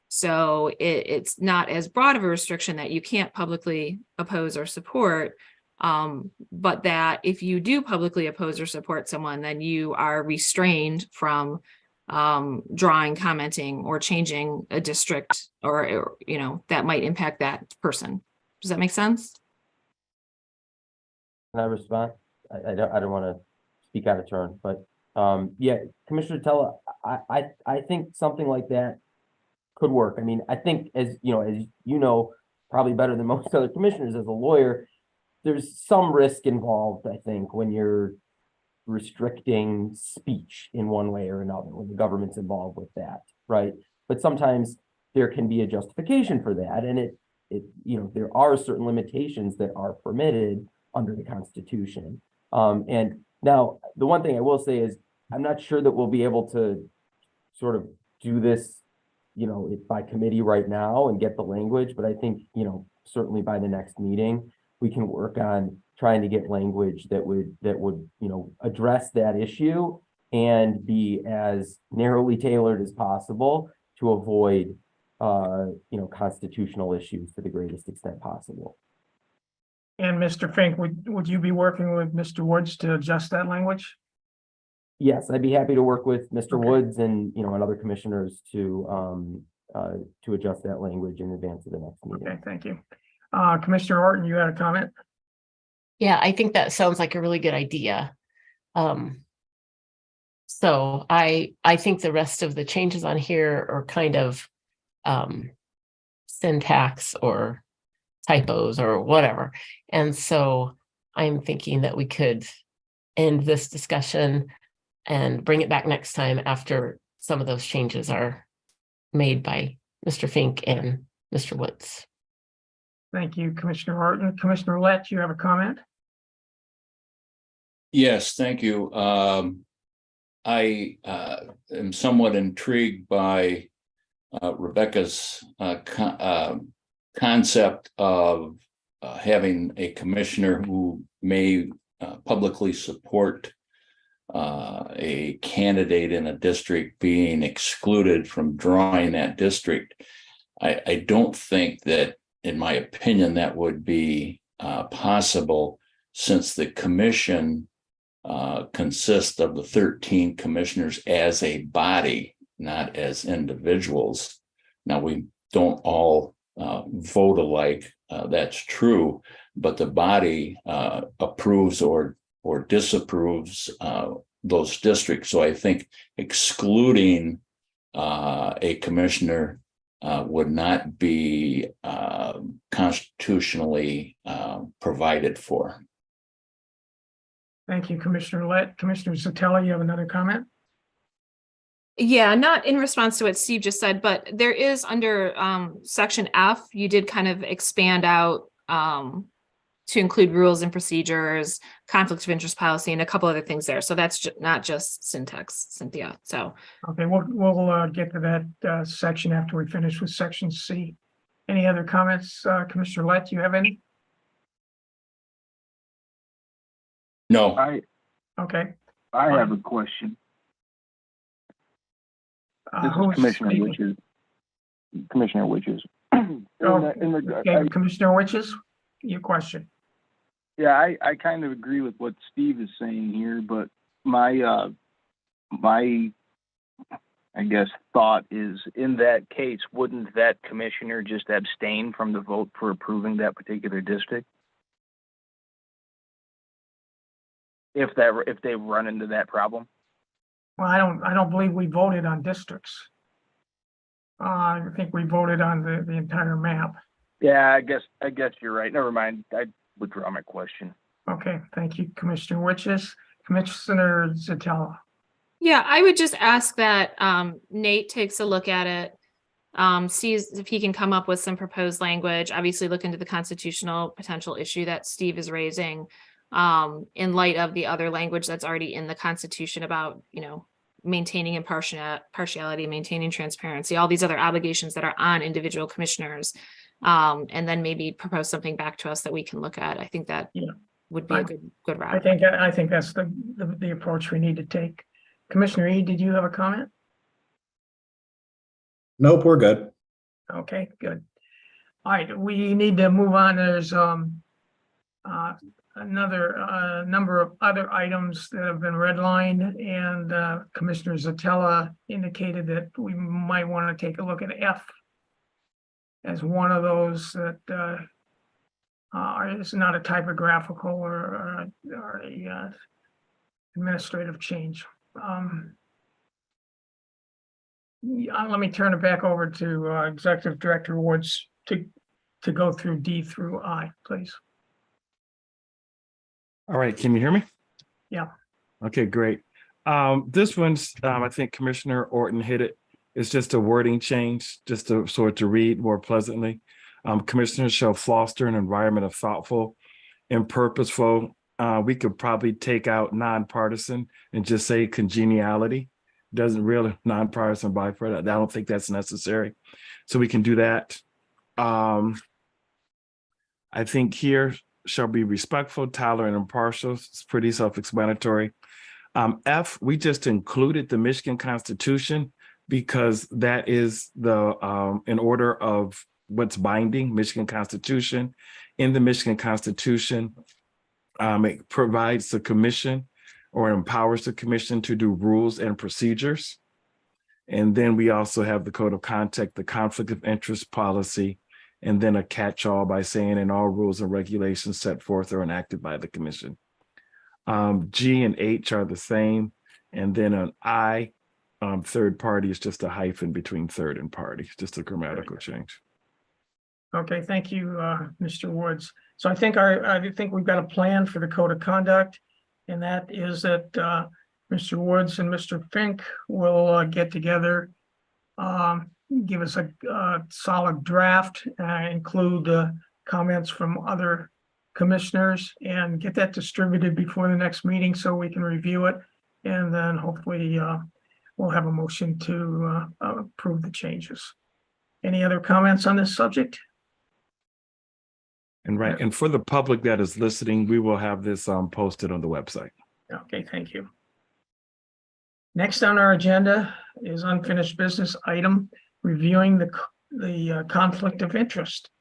so it's not as broad of a restriction that you can't publicly oppose or support, but that if you do publicly oppose or support someone, then you are restrained from drawing, commenting, or changing a district or that might impact that person. Does that make sense? Can I respond? I don't want to speak out of turn, but yeah, Commissioner Tella, I think something like that could work. I mean, I think as you know, probably better than most other commissioners as a lawyer, there's some risk involved, I think, when you're restricting speech in one way or another, when the government's involved with that, right? But sometimes there can be a justification for that, and there are certain limitations that are permitted under the Constitution. And now the one thing I will say is I'm not sure that we'll be able to sort of do this, by committee right now and get the language, but I think, certainly by the next meeting, we can work on trying to get language that would address that issue and be as narrowly tailored as possible to avoid constitutional issues to the greatest extent possible. And Mr. Fink, would you be working with Mr. Woods to adjust that language? Yes, I'd be happy to work with Mr. Woods and and other commissioners to adjust that language in advance of the next meeting. Okay, thank you. Commissioner Orton, you had a comment? Yeah, I think that sounds like a really good idea. So I think the rest of the changes on here are kind of syntax or typos or whatever. And so I'm thinking that we could end this discussion and bring it back next time after some of those changes are made by Mr. Fink and Mr. Woods. Thank you, Commissioner Orton. Commissioner Lett, you have a comment? Yes, thank you. I am somewhat intrigued by Rebecca's concept of having a commissioner who may publicly support a candidate in a district being excluded from drawing that district. I don't think that, in my opinion, that would be possible, since the commission consists of the 13 commissioners as a body, not as individuals. Now, we don't all vote alike, that's true, but the body approves or disapproves those districts. So I think excluding a commissioner would not be constitutionally provided for. Thank you, Commissioner Lett. Commissioner Zatella, you have another comment? Yeah, not in response to what Steve just said, but there is under section F, you did kind of expand out to include rules and procedures, conflict of interest policy, and a couple other things there. So that's not just syntax, Cynthia. So okay, we'll get to that section after we finish with section C. Any other comments, Commissioner Lett? Do you have any? No, Okay. I have a question. This is Who's Commissioner speaking? Witches. Commissioner Witches. Okay, Commissioner Witches, your question. Yeah, I kind of agree with what Steve is saying here, but my I guess thought is, in that case, wouldn't that commissioner just abstain from the vote for approving that particular district? If they run into that problem? Well, I don't believe we voted on districts. I think we voted on the entire map. Yeah, I guess you're right. Never mind. I withdraw my question. Okay, thank you, Commissioner Witches. Commissioner Zatella. Yeah, I would just ask that Nate takes a look at it, sees if he can come up with some proposed language, obviously look into the constitutional potential issue that Steve is raising, in light of the other language that's already in the Constitution about, maintaining impartiality, maintaining transparency, all these other obligations that are on individual commissioners. And then maybe propose something back to us that we can look at. I think that would be a good route. I think that's the approach we need to take. Commissioner Ede, did you have a comment? Nope, we're good. Okay, good. All right, we need to move on. There's another number of other items that have been redlined, and Commissioner Zatella indicated that we might want to take a look at F as one of those that is not a typographical or a administrative change. Let me turn it back over to Executive Director Woods to go through D through I, please. All right, can you hear me? Yeah. Okay, great. This one's, I think Commissioner Orton hit it. It's just a wording change, just to read more pleasantly. Commissioners shall foster an environment of thoughtful and purposeful. We could probably take out nonpartisan and just say congeniality. Doesn't really nonpartisan bipartisan. I don't think that's necessary. So we can do that. I think here shall be respectful, tolerant, and impartial. It's pretty self-explanatory. F, we just included the Michigan Constitution because that is the in order of what's binding, Michigan Constitution. In the Michigan Constitution, it provides the commission or empowers the commission to do rules and procedures. And then we also have the code of conduct, the conflict of interest policy, and then a catch-all by saying in all rules and regulations set forth or enacted by the commission. G and H are the same. And then an I, third party is just a hyphen between third and party, just a grammatical change. Okay, thank you, Mr. Woods. So I think we've got a plan for the code of conduct, and that is that Mr. Woods and Mr. Fink will get together, give us a solid draft, include comments from other commissioners, and get that distributed before the next meeting so we can review it. And then hopefully we'll have a motion to approve the changes. Any other comments on this subject? And right, and for the public that is listening, we will have this posted on the website. Okay, thank you. Next on our agenda is unfinished business item, reviewing the conflict of interest.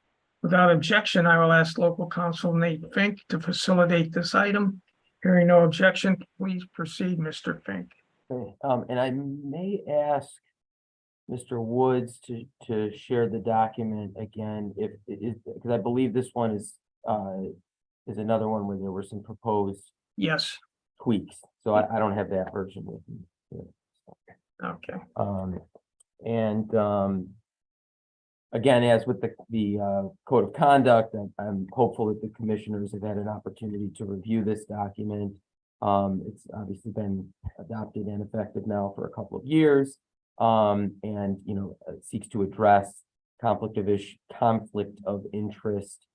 Without objection, I will ask local counsel Nate Fink to facilitate this item. Hearing no objection, please proceed, Mr. Fink. Okay, and I may ask Mr. Woods to share the document again, if it is, because I believe this one is another one where there were some proposed tweaks. So I don't have that version with me. Okay. Again, as with the code of conduct, I'm hopeful that the commissioners have had an opportunity to review this document. It's obviously been adopted and effective now for a couple of years. And seeks to address conflict of interest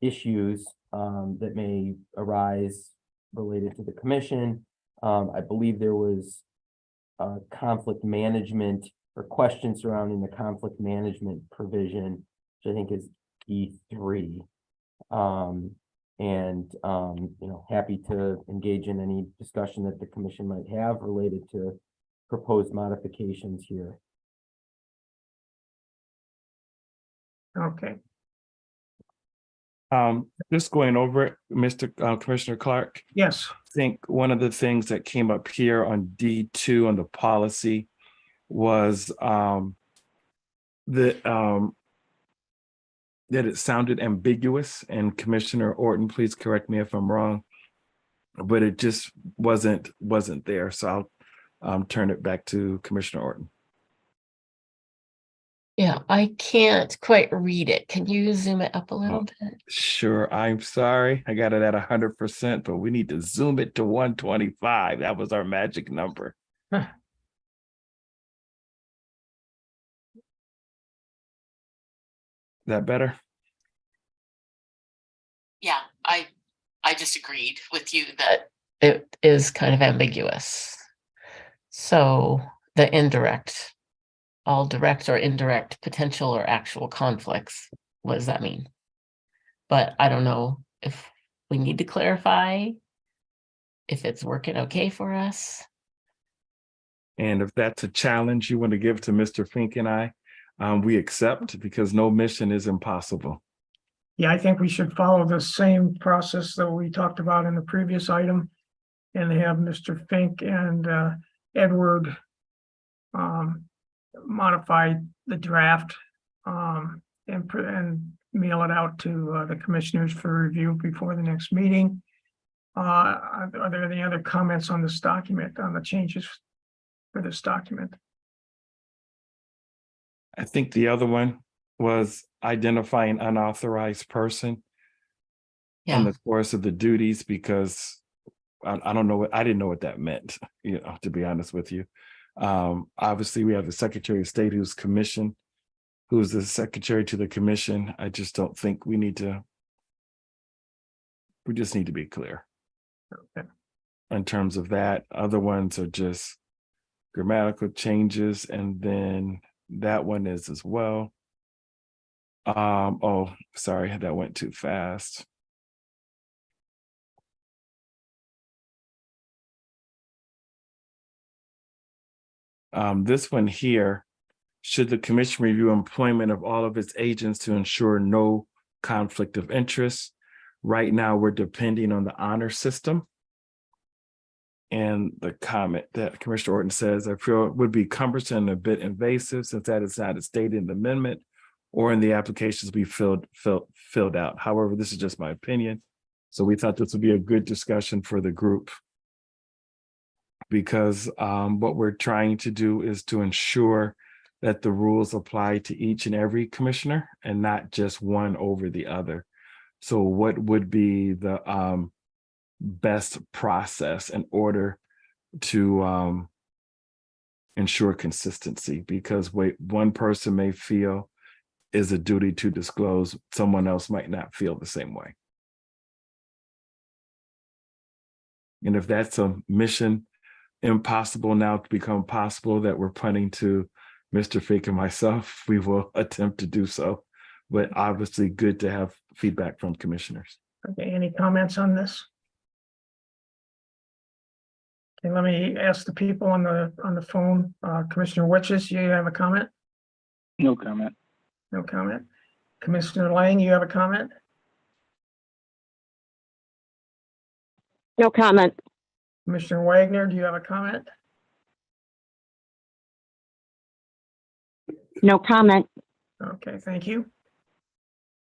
issues that may arise related to the commission. I believe there was conflict management or questions surrounding the conflict management provision, which I think is E3. And, happy to engage in any discussion that the commission might have related to proposed modifications here. Okay, Just going over it, Commissioner Clark. yes, I think one of the things that came up here on D2 on the policy was that it sounded ambiguous, and Commissioner Orton, please correct me if I'm wrong, but it just wasn't there. So I'll turn it back to Commissioner Orton. Yeah, I can't quite read it. Can you zoom it up a little bit? Sure, I'm sorry. I got it at 100%, but we need to zoom it to 125. That was our magic number. Huh. Is that better? Yeah, I just agreed with you that it is kind of ambiguous. So the indirect, all direct or indirect potential or actual conflicts, what does that mean? But I don't know if we need to clarify if it's working okay for us. And if that's a challenge you want to give to Mr. Fink and I, we accept, because no mission is impossible. yeah, I think we should follow the same process that we talked about in the previous item. And have Mr. Fink and Edward modify the draft and mail it out to the commissioners for review before the next meeting. Are there any other comments on this document, on the changes for this document? I think the other one was identifying unauthorized person in the course of the duties, because I don't know I didn't know what that meant, to be honest with you. Obviously, we have the Secretary of State who's the secretary to the commission. I just don't think we just need to be clear. Okay. In terms of that. Other ones are just grammatical changes, and then that one is as well. Oh, sorry, that went too fast. This one here, should the commission review employment of all of its agents to ensure no conflict of interest? Right now, we're depending on the honor system. And the comment that Commissioner Orton says, I feel it would be cumbersome and a bit invasive, since that is not stated in the amendment or in the applications we filled out. However, this is just my opinion. So we thought this would be a good discussion for the group, because what we're trying to do is to ensure that the rules apply to each and every commissioner and not just one over the other. So what would be the best process in order to ensure consistency? Because one person may feel is a duty to disclose, someone else might not feel the same way. And if that's a mission impossible now to become possible, that we're punting to Mr. Fink and myself, we will attempt to do so. But obviously good to have feedback from commissioners. Okay, any comments on this? Okay, let me ask the people on the phone. Commissioner Witches, you have a comment? No comment. No comment. Commissioner Lang, you have a comment? No comment. Commissioner Wagner, do you have a comment? No comment. Okay, thank you.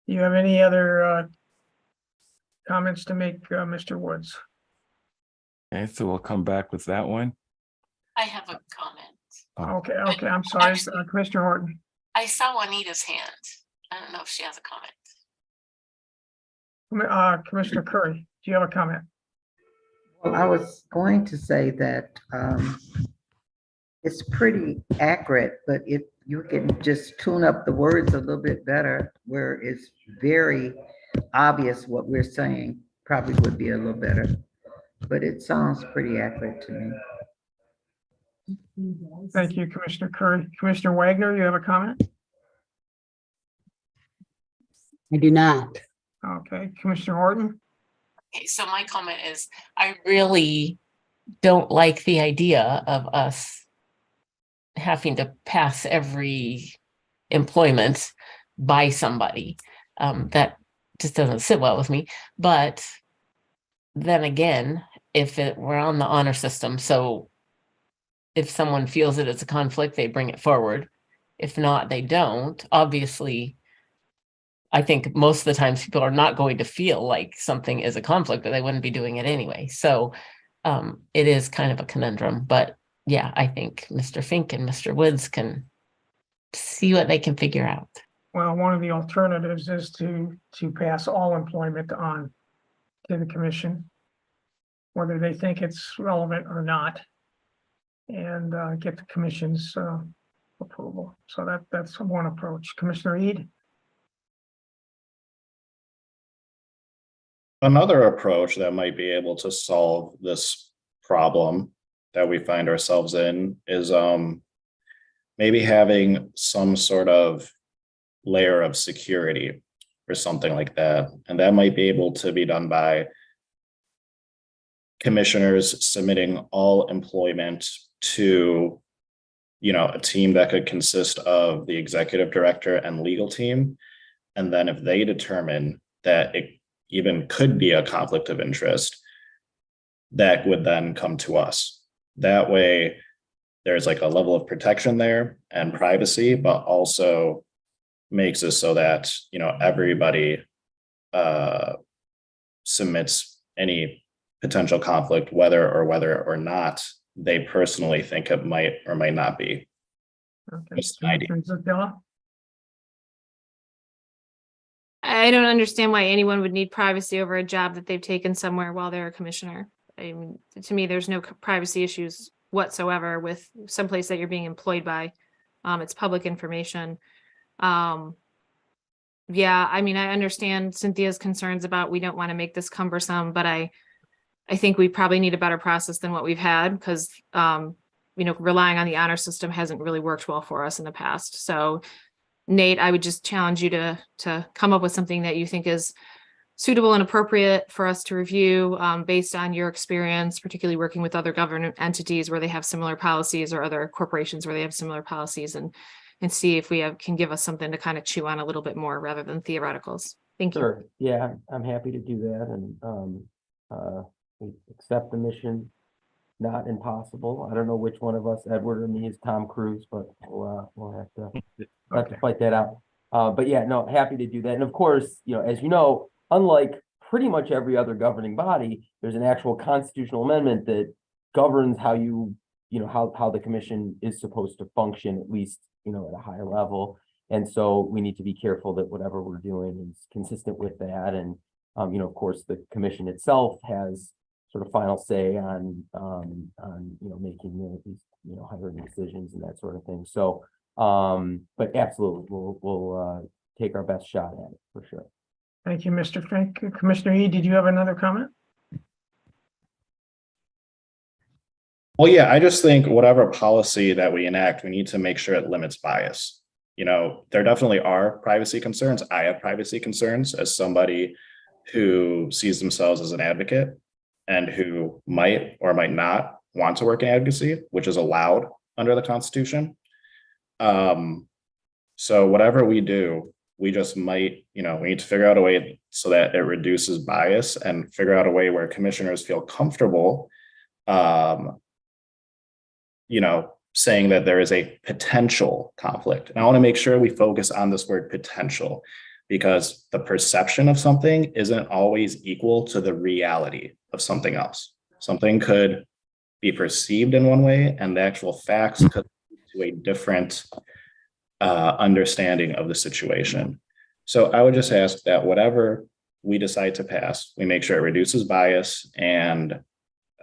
Do you have any other comments to make, Mr. Woods? Okay, so we'll come back with that one. I have a comment. Okay, I'm sorry, Commissioner Horton. I saw Juanita's hand. I don't know if she has a comment. Commissioner Curry, do you have a comment? Well, I was going to say that it's pretty accurate, but if you can just tune up the words a little bit better, where it's very obvious what we're saying, probably would be a little better. But it sounds pretty accurate to me. Thank you, Commissioner Curry. Commissioner Wagner, you have a comment? I do not. Okay, Commissioner Horton? Okay, so my comment is, I really don't like the idea of us having to pass every employment by somebody. That just doesn't sit well with me. But then again, if it were on the honor system, so if someone feels that it's a conflict, they bring it forward. If not, they don't. Obviously, I think most of the times people are not going to feel like something is a conflict, or they wouldn't be doing it anyway. So it is kind of a conundrum. But yeah, I think Mr. Fink and Mr. Woods can see what they can figure out. Well, one of the alternatives is to pass all employment on to the commission, whether they think it's relevant or not, and get the commission's approval. So that's one approach. Commissioner Ede? Another approach that might be able to solve this problem that we find ourselves in is maybe having some sort of layer of security or something like that. And that might be able to be done by commissioners submitting all employment to, a team that could consist of the executive director and legal team. And then if they determine that it even could be a conflict of interest, that would then come to us. That way, there's like a level of protection there and privacy, but also makes it so that, everybody submits any potential conflict, whether or not they personally think it might or might not be. Okay. Just an idea. Commissioner Zardella? I don't understand why anyone would need privacy over a job that they've taken somewhere while they're a commissioner. I mean, to me, there's no privacy issues whatsoever with someplace that you're being employed by. It's public information. Yeah, I mean, I understand Cynthia's concerns about we don't want to make this cumbersome, but I think we probably need a better process than what we've had because, relying on the honor system hasn't really worked well for us in the past. So Nate, I would just challenge you to come up with something that you think is suitable and appropriate for us to review based on your experience, particularly working with other government entities where they have similar policies or other corporations where they have similar policies and see if we can give us something to kind of chew on a little bit more rather than theoreticals. Thank you. Sure. Yeah, I'm happy to do that and we accept the mission. Not impossible. I don't know which one of us, Edward or me, is Tom Cruise, but we'll have to fight that out. But yeah, no, happy to do that. And of course, as you know, unlike pretty much every other governing body, there's an actual constitutional amendment that governs how how the commission is supposed to function, at least, at a higher level. And so we need to be careful that whatever we're doing is consistent with that. And, of course, the commission itself has sort of final say on making these, hiring decisions and that sort of thing. So, but absolutely, we'll take our best shot at it for sure. Thank you, Mr. Fink. Commissioner Ede, did you have another comment? Well, yeah, I just think whatever policy that we enact, we need to make sure it limits bias. There definitely are privacy concerns. I have privacy concerns as somebody who sees themselves as an advocate and who might or might not want to work in advocacy, which is allowed under the Constitution. So whatever we do, we just might, we need to figure out a way so that it reduces bias and figure out a way where commissioners feel comfortable, saying that there is a potential conflict. And I want to make sure we focus on this word potential, because the perception of something isn't always equal to the reality of something else. Something could be perceived in one way, and the actual facts could lead to a different understanding of the situation. So I would just ask that whatever we decide to pass, we make sure it reduces bias and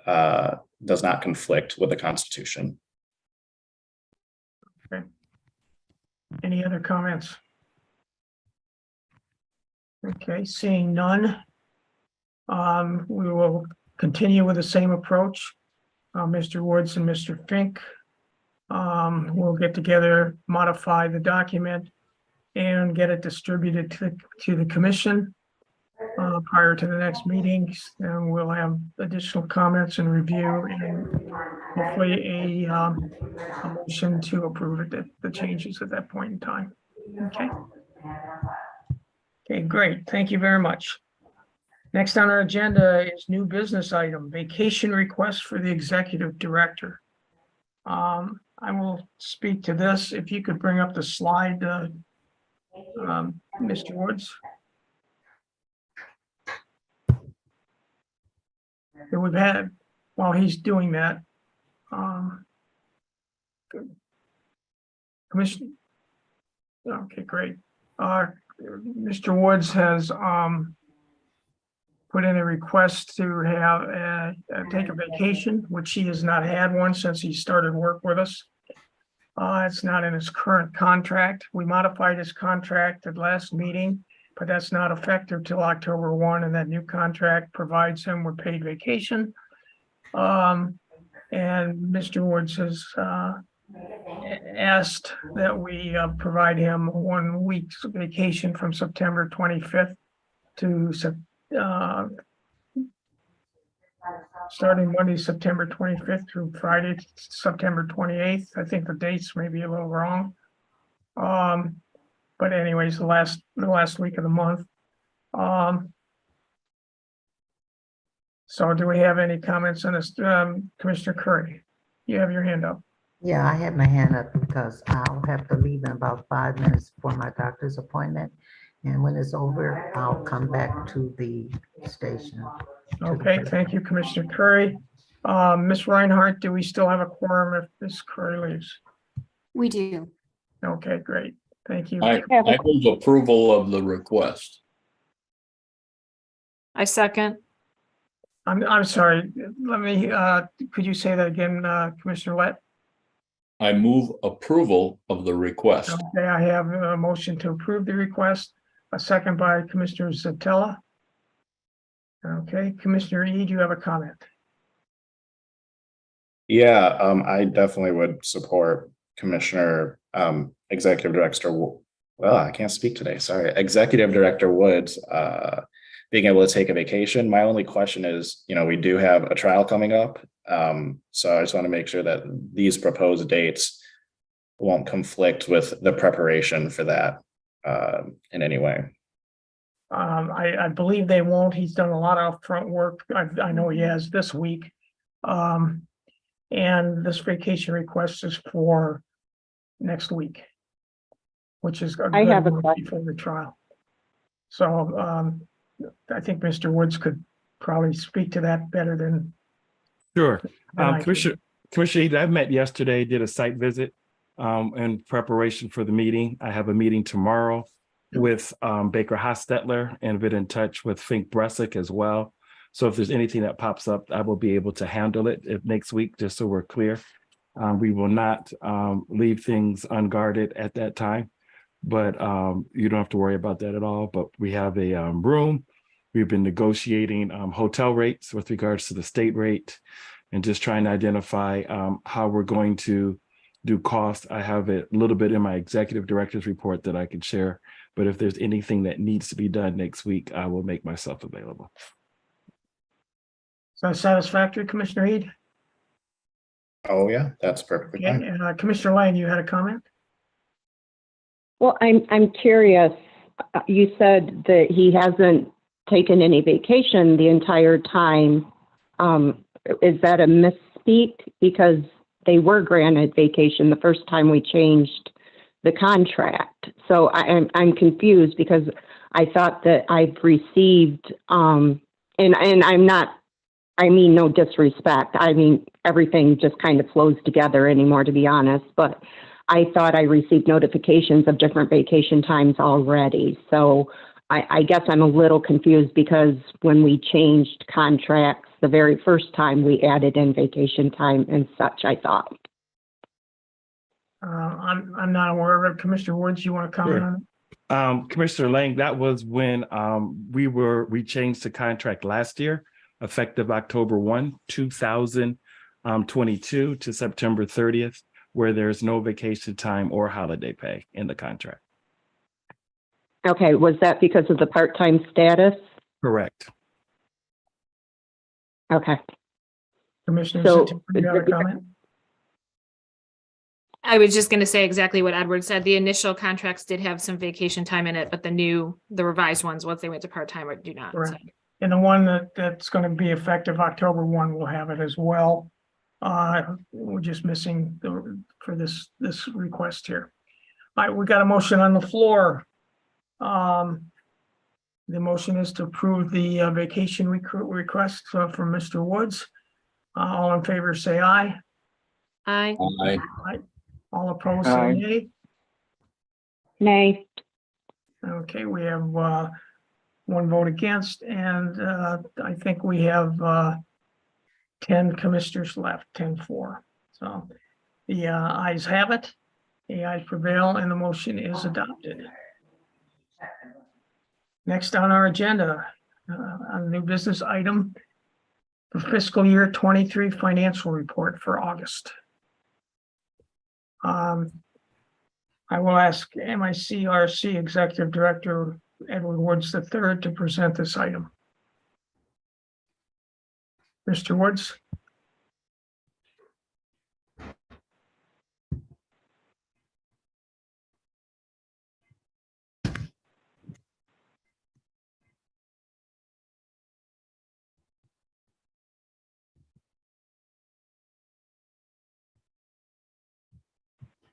does not conflict with the Constitution. Okay. Any other comments? Okay, seeing none, we will continue with the same approach. Mr. Woods and Mr. Fink will get together, modify the document, and get it distributed to the commission. prior to the next meeting, and we'll have additional comments and review and hopefully a motion to approve it, the changes at that point in time. Okay. Okay, great. Thank you very much. Next on our agenda is new business item, vacation request for the executive director. I will speak to this. If you could bring up the slide, Mr. Woods. That we've had, while he's doing that, Commissioner. Okay, great. Mr. Woods has put in a request to have take a vacation, which he has not had one since he started work with us. It's not in his current contract. We modified his contract at last meeting, but that's not effective till October 1, and that new contract provides him with paid vacation. And Mr. Woods has asked that we provide him 1 week's vacation from September 25th to starting Monday, September 25th through Friday, September 28th. I think the dates may be a little wrong. But anyways, the last week of the month. So do we have any comments on this? Commissioner Curry, you have your hand up. Yeah, I had my hand up because I'll have to leave in about 5 minutes for my doctor's appointment. And when it's over, I'll come back to the station. Okay, thank you, Commissioner Curry. Ms. Reinhardt, do we still have a quorum if Ms. Curry leaves? We do. Okay, great. Thank you. I move approval of the request. I second. I'm sorry. Let me, could you say that again, Commissioner Lett? I move approval of the request. Okay, I have a motion to approve the request, a second by Commissioner Zatella. Okay, Commissioner E, do you have a comment? Yeah, I definitely would support Commissioner Executive Director. Well, I can't speak today. Sorry, Executive Director Woods being able to take a vacation. My only question is, we do have a trial coming up, so I just want to make sure that these proposed dates won't conflict with the preparation for that in any way. I believe they won't. He's done a lot of upfront work. I know he has this week. And this vacation request is for next week, which is I have a question before the trial. So I think Mr. Woods could probably speak to that better than. Sure. than Commissioner, I met yesterday, did a site visit in preparation for the meeting. I have a meeting tomorrow with Baker Hostetler and been in touch with Fink Bresic as well. So if there's anything that pops up, I will be able to handle it next week, just so we're clear. We will not leave things unguarded at that time, but you don't have to worry about that at all. But we have a room. We've been negotiating hotel rates with regards to the state rate and just trying to identify how we're going to do cost. I have a little bit in my executive director's report that I can share, but if there's anything that needs to be done next week, I will make myself available. Is that satisfactory, Commissioner Reed? Oh, yeah, that's perfectly Okay, fine. and Commissioner Lang, you had a comment? Well, I'm curious. You said that he hasn't taken any vacation the entire time. Is that a misspeak? Because they were granted vacation the first time we changed the contract. So I'm confused because I thought that I've received, and I'm not, I mean, no disrespect. I mean, everything just kind of flows together anymore, to be honest. But I thought I received notifications of different vacation times already. So I guess I'm a little confused because when we changed contracts the very first time, we added in vacation time and such, I thought. I'm not aware of it. Commissioner Woods, you want to comment on it? Commissioner Lang, that was when we changed the contract last year, effective October 1, 2022 to September 30th, where there's no vacation time or holiday pay in the contract. Okay, was that because of the part-time status? Correct. Okay. Commissioner So- Satan, you have a comment? I was just gonna say exactly what Edward said. The initial contracts did have some vacation time in it, but the revised ones, once they went to part-time, do not. So. Correct. And the one that's gonna be effective October 1 will have it as well. We're just missing for this request here. All right, we got a motion on the floor. The motion is to approve the vacation request from Mr. Woods. All in favor, say aye. Aye. Aye. All opposed, Aye. say nay. Nay. Okay, we have one vote against, and I think we have 10 commissioners left, 10-4. So the ayes have it. The ayes prevail, and the motion is adopted. Next on our agenda, on the new business item, the fiscal year 23 financial report for August. I will ask MICRC Executive Director Edward Woods III to present this item. Mr. Woods?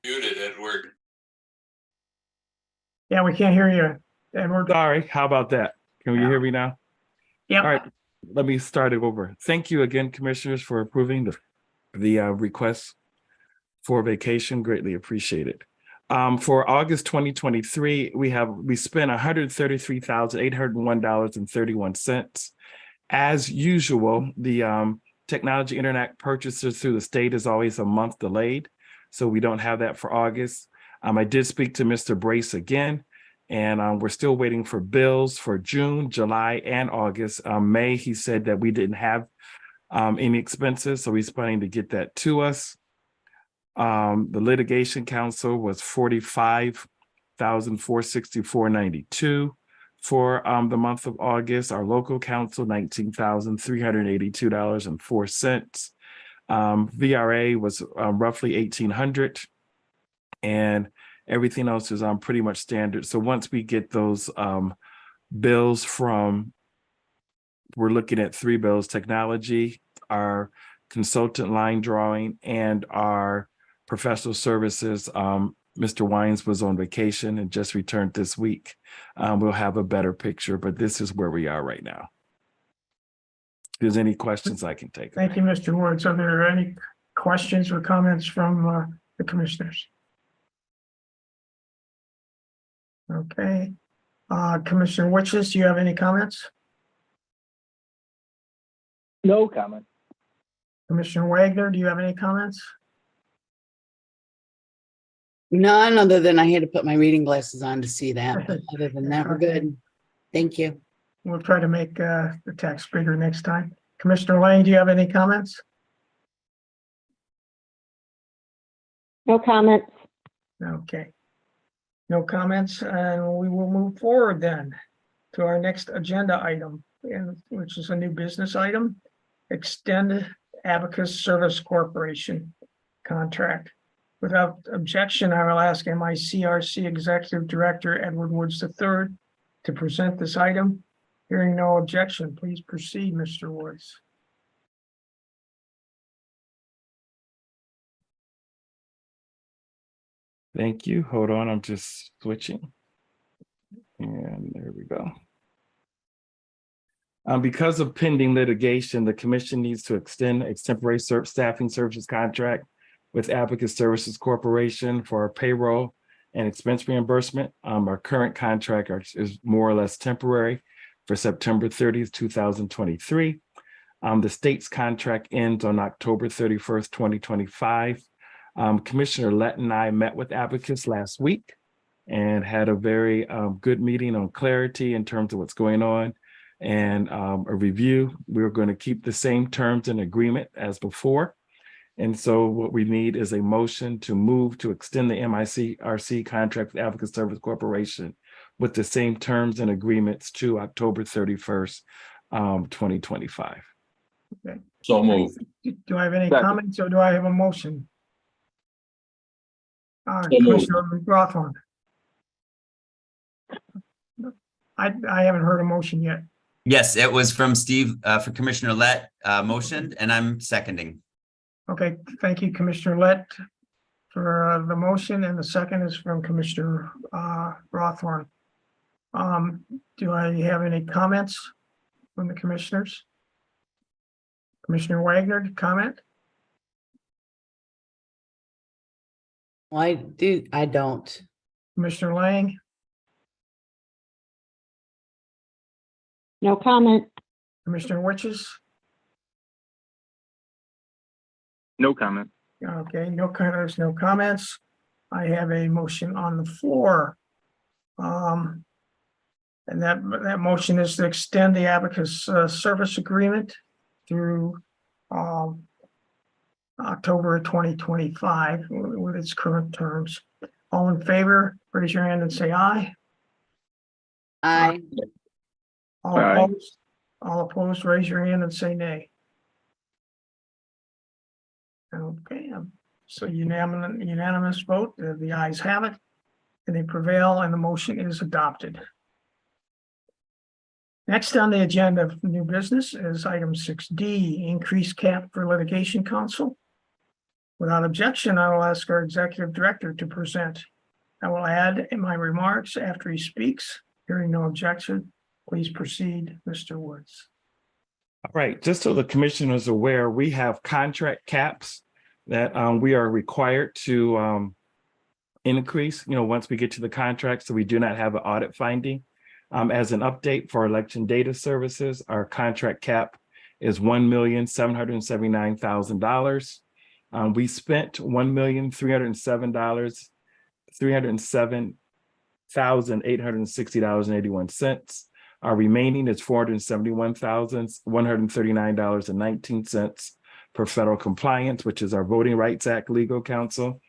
Muted, Edward. Yeah, we can't hear you, Edward. Sorry, how about that? Can you hear me now? Yep. All right, let me start it over. Thank you again, commissioners, for approving the request for vacation. Greatly appreciated. For August 2023, we spent $133,801.31. As usual, the technology internet purchases through the state is always a month delayed, so we don't have that for August. I did speak to Mr. Brace again, and we're still waiting for bills for June, July, and August. May, he said that we didn't have any expenses, so he's planning to get that to us. The litigation counsel was $45,464.92 for the month of August. Our local counsel, $19,382.04. VRA was roughly $1,800, and everything else is pretty much standard. So once we get those bills from, we're looking at 3 bills: technology, our consultant line drawing, and our professional services. Mr. Wines was on vacation and just returned this week. We'll have a better picture, but this is where we are right now. If there's any questions, I can take them. Thank you, Mr. Woods. Are there any questions or comments from the commissioners? Okay. Commissioner Witches, do you have any comments? No comment. Commissioner Wagner, do you have any comments? None, other than I had to put my reading glasses on to see that. But other than that, we're good. Thank you. We'll try to make the text bigger next time. Commissioner Lang, do you have any comments? No comments. Okay. No comments, and we will move forward then to our next agenda item, which is a new business item. Extend Abacus Service Corporation contract. Without objection, I will ask MICRC Executive Director Edward Woods III to present this item. Hearing no objection, please proceed, Mr. Woods. Thank you. Hold on, I'm just switching. And there we go. Because of pending litigation, the commission needs to extend a temporary staffing services contract with Abacus Services Corporation for payroll and expense reimbursement. Our current contract is more or less temporary for September 30th, 2023. The state's contract ends on October 31st, 2025. Commissioner Lett and I met with Abacus last week and had a very good meeting on clarity in terms of what's going on and a review. We're going to keep the same terms and agreement as before. And so what we need is a motion to move to extend the MICRC contract with Abacus Service Corporation with the same terms and agreements to October 31st, 2025. Okay. So moved. Do I have any Second. comments or do I have a motion? So moved. Commissioner Rothorn. I haven't heard a motion yet. Yes, it was from Steve, for Commissioner Lett, motioned, and I'm seconding. Okay, thank you, Commissioner Lett, for the motion, and the second is from Commissioner Rothorn. Do I have any comments from the commissioners? Commissioner Wagner, comment? Well, I don't. Commissioner Lang, No comment. Commissioner Witches? No comment. Okay, there's no comments. I have a motion on the floor. And that motion is to extend the abacus service agreement through October 2025 with its current terms. All in favor, raise your hand and say aye. Aye. All Aye. opposed? All opposed, raise your hand and say nay. Okay, so unanimous vote, the ayes have it, and they prevail, and the motion is adopted. Next on the agenda of new business is item 6D, increase cap for litigation counsel. Without objection, I will ask our executive director to present. I will add in my remarks after he speaks. Hearing no objection, please proceed, Mr. Woods. All right, just so the commission is aware, we have contract caps that we are required to increase, once we get to the contract, so we do not have an audit finding. As an update for election data services, our contract cap is $1,779,000. We spent $1,307,860.81. Our remaining is $471,139.19 for federal compliance, which is our Voting Rights Act legal counsel.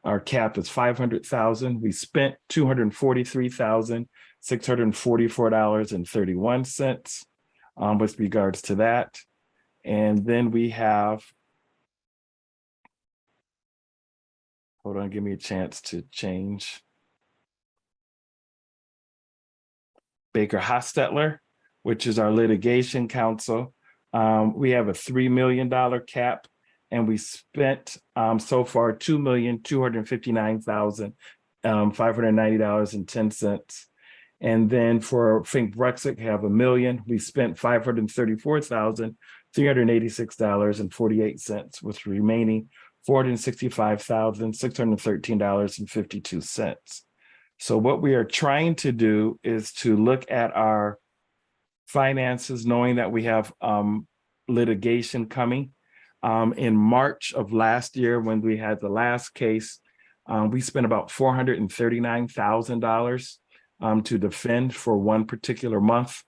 Our cap is $500,000. We spent $243,644.31 with regards to that. And then we have, hold on, give me a chance to change. Baker Hostetler, which is our litigation counsel. We have a $3 million cap, and we spent so far $2,259,590.10. And then for Fink Brexit, we have $1 million. We spent $534,386.48, with remaining $465,613.52. So what we are trying to do is to look at our finances, knowing that we have litigation coming. In March of last year, when we had the last case, we spent about $439,000 to defend for one particular month.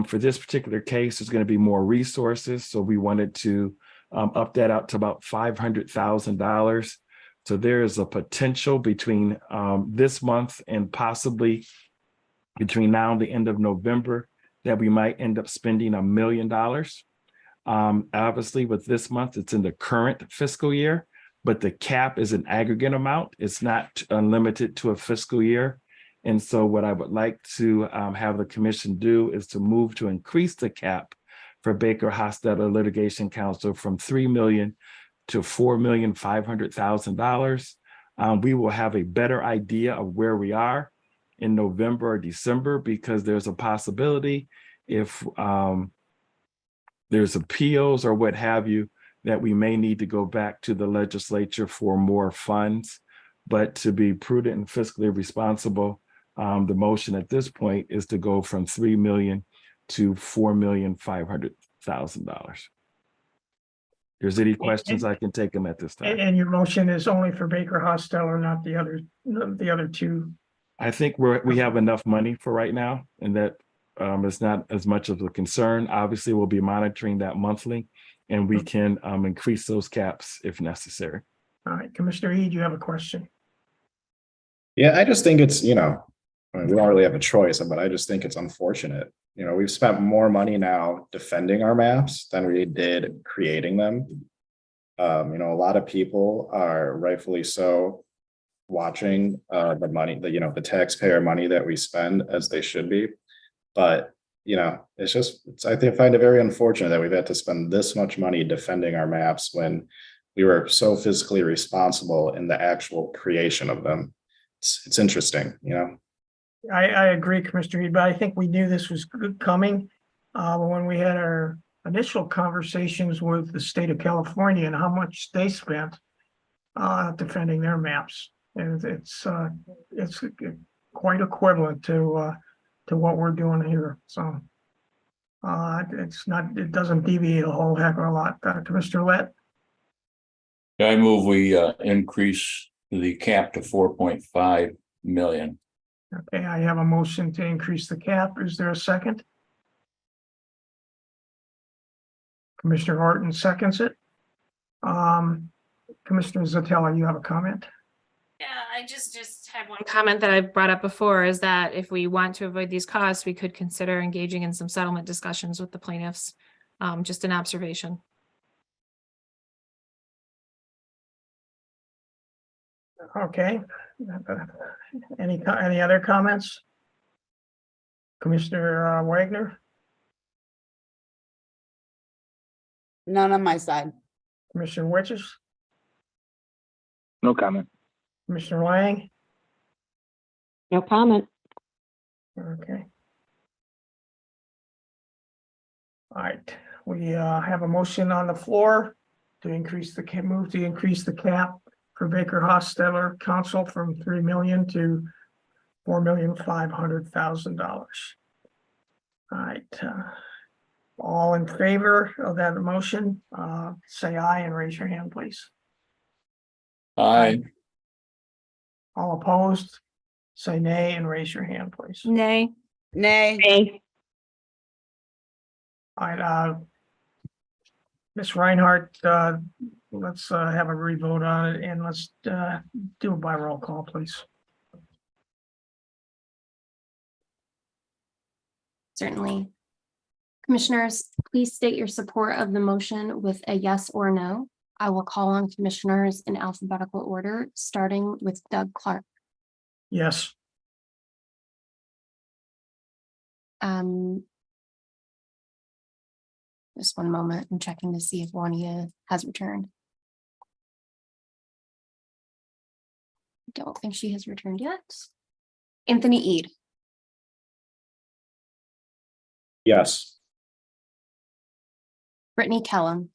For this particular case, there's going to be more resources, so we wanted to up that out to about $500,000. So there is a potential between this month and possibly between now and the end of November that we might end up spending $1 million. Obviously, with this month, it's in the current fiscal year, but the cap is an aggregate amount. It's not unlimited to a fiscal year. And so what I would like to have the commission do is to move to increase the cap for Baker Hostetler litigation counsel from $3 million to $4,500,000. We will have a better idea of where we are in November or December, because there's a possibility if there's appeals or what have you, that we may need to go back to the legislature for more funds. But to be prudent and fiscally responsible, the motion at this point is to go from $3 million to $4,500,000. There's any questions, I can take them at this time. And your motion is only for Baker Hostetler, not the other two? I think we have enough money for right now, and that it's not as much of a concern. Obviously, we'll be monitoring that monthly, and we can increase those caps if necessary. All right, Commissioner Ede, you have a question? Yeah, I just think it's, I mean, we don't really have a choice, but I just think it's unfortunate. You know, we've spent more money now defending our maps than we did creating them. You know, a lot of people are rightfully so watching the money, the taxpayer money that we spend as they should be. But, you know, I find it very unfortunate that we've had to spend this much money defending our maps when we were so fiscally responsible in the actual creation of them. It's interesting, you know. I agree, Commissioner Reed, but I think we knew this was coming when we had our initial conversations with the state of California and how much they spent defending their maps. And it's quite equivalent to what we're doing here. So it doesn't deviate a whole heck of a lot. Commissioner Lett? I move we increase the cap to 4.5 million. Okay, I have a motion to increase the cap. Is there a second? Commissioner Horton seconds it. Commissioner Zatella, you have a comment? Yeah, I just had one comment that I brought up before, is that if we want to avoid these costs, we could consider engaging in some settlement discussions with the plaintiffs. Just an observation. Okay. Any other comments? Commissioner Wagner? None on my side. Commissioner Witches? No comment. Commissioner Lang? No comment. Okay. All right, we have a motion on the floor to increase the cap for Baker Hostetler Council from 3 million to $4,500,000. All right, all in favor of that motion, say aye and raise your hand, please. Aye. All opposed, say nay and raise your hand, please. Nay. Nay. Nay. All right, Ms. Reinhardt, let's have a revote on it, and let's do it by roll call, please. Certainly. Commissioners, please state your support of the motion with a yes or no. I will call on commissioners in alphabetical order, starting with Doug Clark. Yes. Just one moment. I'm checking to see if Juania has returned. Don't think she has returned yet. Anthony Eade. Yes. Brittany Kellum.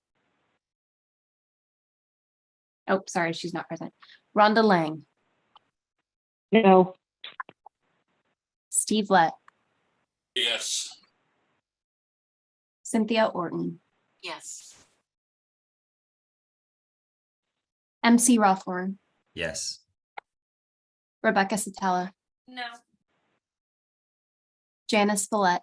Oh, sorry, she's not present. Rhonda Lang. No. Steve Lett. Yes. Cynthia Orton. Yes. MC Rothorn. Yes. Rebecca Satella. No. Janice Follett.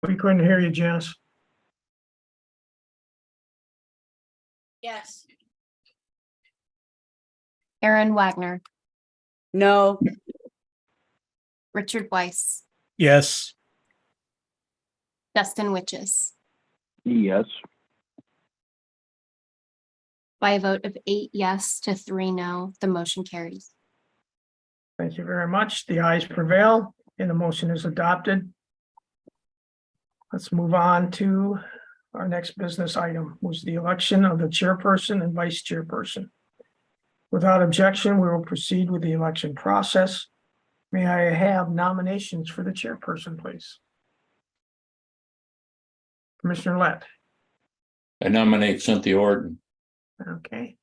We couldn't hear you, Janice. Yes. Aaron Wagner. No. Richard Weiss. Yes. Dustin Witches. Yes. By a vote of 8 yes to 3 no, the motion carries. Thank you very much. The ayes prevail and the motion is adopted. Let's move on to our next business item, was the election of the chairperson and vice chairperson. Without objection, we will proceed with the election process. May I have nominations for the chairperson, please? Commissioner Lett. I nominate Cynthia Orton. Okay.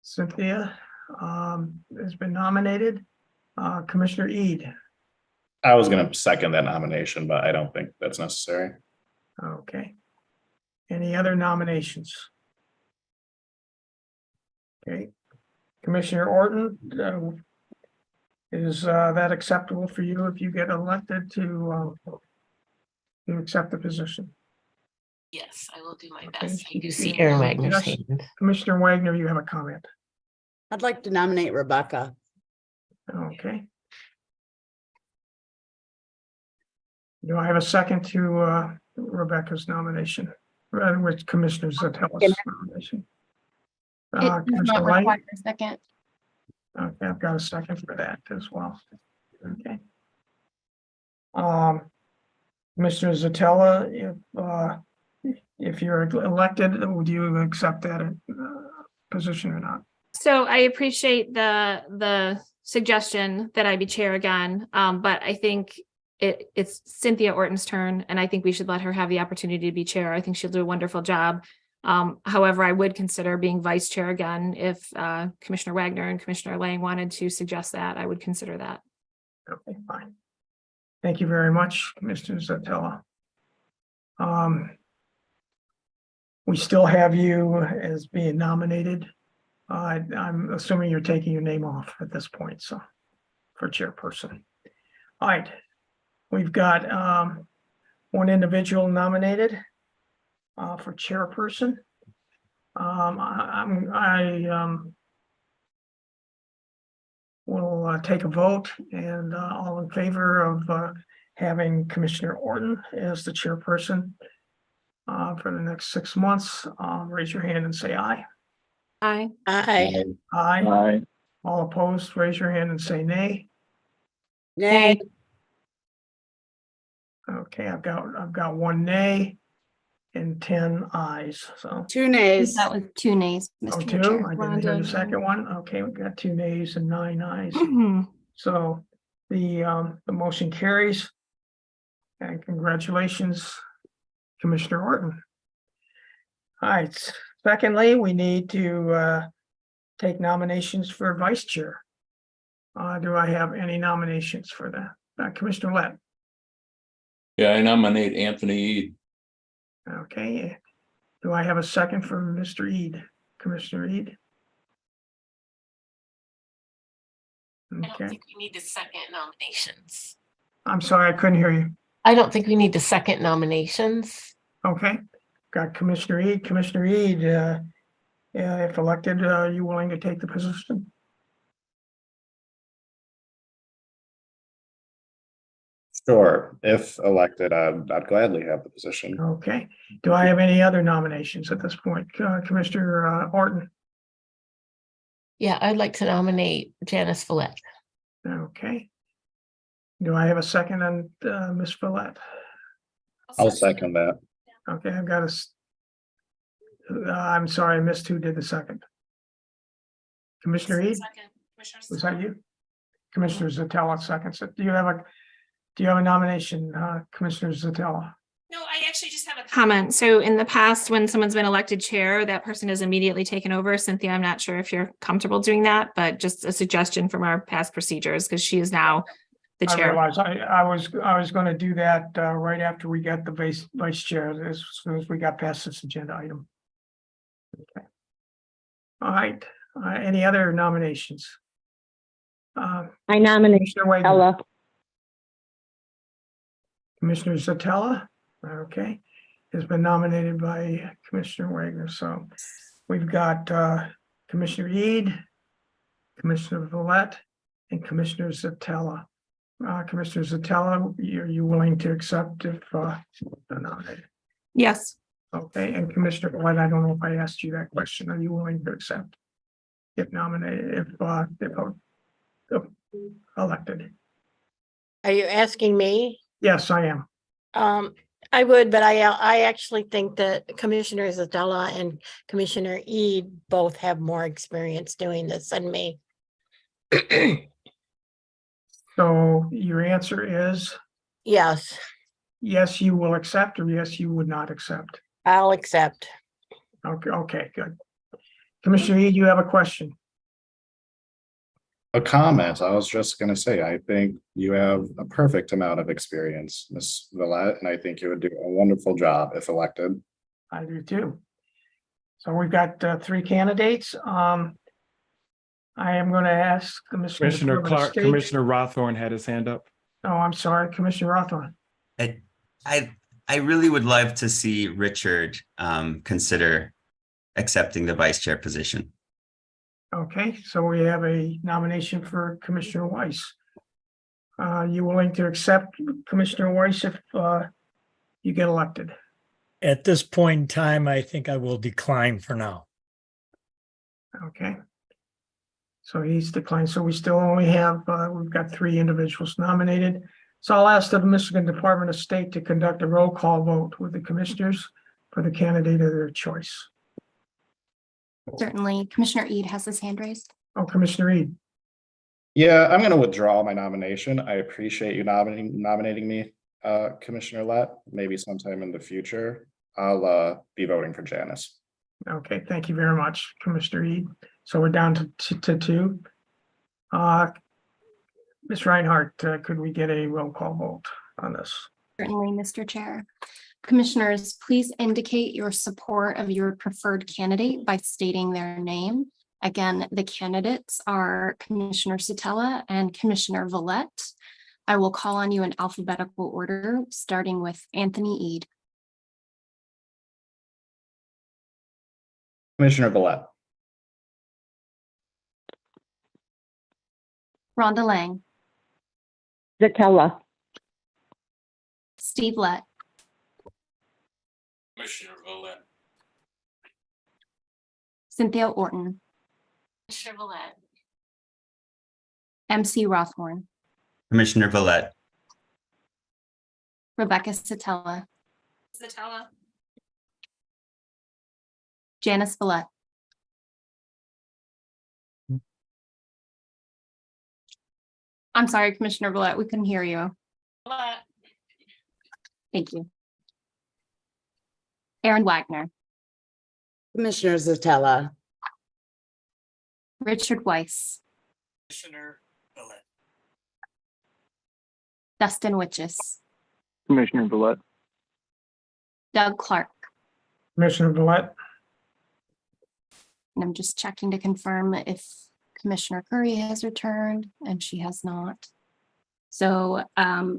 Cynthia has been nominated. Commissioner Eade. I was going to second that nomination, but I don't think that's necessary. Okay. Any other nominations? Okay. Commissioner Orton, is that acceptable for you if you get elected to accept the position? Yes, I will do my Okay. best. I do see Aaron Wagner's Yes. hand. Commissioner Wagner, you have a comment. I'd like to nominate Rebecca. Okay. Do I have a second to Rebecca's nomination? With Commissioner Zatella's nomination? It does Commissioner not White? require a second. Okay, I've got a second for that as well. Okay. Commissioner Zatella, if you're elected, would you accept that position or not? So I appreciate the suggestion that I be chair again, but I think it's Cynthia Orton's turn, and I think we should let her have the opportunity to be chair. I think she'll do a wonderful job. However, I would consider being vice chair again if Commissioner Wagner and Commissioner Lang wanted to suggest that. I would consider that. Okay, fine. Thank you very much, Commissioner Zatella. We still have you as being nominated. I'm assuming you're taking your name off at this point, so for chairperson. All right, we've got one individual nominated for chairperson. I will take a vote, and all in favor of having Commissioner Orton as the chairperson for the next 6 months, raise your hand and say aye. Aye. Aye. Aye. Aye. All opposed, raise your hand and say nay. Nay. Okay, I've got one nay and 10 ayes, so. 2 nays. That was 2 nays, Oh, Mr. two? Chair. I didn't hear the second one. Okay, we've got 2 nays and 9 ayes. So the motion carries. And congratulations, Commissioner Orton. All right, secondly, we need to take nominations for vice chair. Do I have any nominations for that? Commissioner Lett? Yeah, I nominate Anthony Eid. Okay. Do I have a second for Mr. Eid? Commissioner Eid? I don't Okay, think we need to second nominations. I'm sorry, I couldn't hear you. I don't think we need to second nominations. Okay, got Commissioner Eid. Commissioner Eid, if elected, are you willing to take the position? Sure, if elected, I'd gladly have the position. Okay, do I have any other nominations at this point? Commissioner Orton? Yeah, I'd like to nominate Janice Follett. Okay. Do I have a second on Ms. Follett? I'll second that. Okay, I've got I'm sorry, I missed who did the second. Commissioner Eid? Was that you? Commissioner Zatella seconds it. Do you have a nomination, Commissioner Zatella? No, I actually just have a comment. So in the past, when someone's been elected chair, that person is immediately taken over. Cynthia, I'm not sure if you're comfortable doing that, but just a suggestion from our past procedures, because she is now the I chair. realize I was going to do that right after we got the vice chair, as soon as we got past this agenda item. Okay. All right, any other nominations? I nominate Commissioner Wagner. Ella. Commissioner Zatella, okay, has been nominated by Commissioner Wagner, so we've got Commissioner Eid, Commissioner Villette, and Commissioner Zatella. Commissioner Zatella, are you willing to accept if nominated? Yes. Okay, and Commissioner Villette, I don't know if I asked you that question. Are you willing to accept if nominated, if elected? Are you asking me? Yes, I am. I would, but I actually think that Commissioner Zadella and Commissioner Eid both have more experience doing this than me. So your answer is? Yes, Yes, you will accept, or yes, you would not accept? I'll accept. Okay, good. Commissioner Eid, you have a question? A comment, I was just gonna say, I think you have a perfect amount of experience, Ms. Villette, and I think you would do a wonderful job if elected. I do too. So we've got 3 candidates. I am going to ask Commissioner Clark, Commissioner Rothorn had his hand up. Oh, I'm sorry, Commissioner Rothorn. I I really would love to see Richard consider accepting the vice chair position. Okay, so we have a nomination for Commissioner Weiss. You willing to accept Commissioner Weiss if you get elected? At this point in time, I think I will decline for now. Okay. So he's declined. So we still only have, we've got 3 individuals nominated. So I'll ask the Michigan Department of State to conduct a roll call vote with the commissioners for the candidate of their choice. Certainly. Commissioner Ede has his hand raised. Oh, Commissioner Ede. Yeah, I'm going to withdraw my nomination. I appreciate you nominating me, Commissioner Lett. Maybe sometime in the future, I'll be voting for Janice. Okay, thank you very much, Commissioner Ede. So we're down to 2. Ms. Reinhardt, could we get a roll call vote on this? Certainly, Mr. Chair. Commissioners, please indicate your support of your preferred candidate by stating their name. Again, the candidates are Commissioner Satella and Commissioner Vallette. I will call on you in alphabetical order, starting with Anthony Ede. Commissioner Vallette. Rhonda Lang. Zatella. Steve Lett. Commissioner Vallette. Cynthia Orton. Commissioner Vallette. MC Rothhorn. Commissioner Vallette. Rebecca Satella. Satella. Janice Vallette. I'm sorry, Commissioner Vallette, we couldn't hear you. Vallette. Thank you. Aaron Wagner. Commissioner Zatella. Richard Weiss. Commissioner Vallette. Dustin Witches. Commissioner Vallette. Doug Clark. Commissioner Vallette. And I'm just checking to confirm if Commissioner Curry has returned, and she has not. So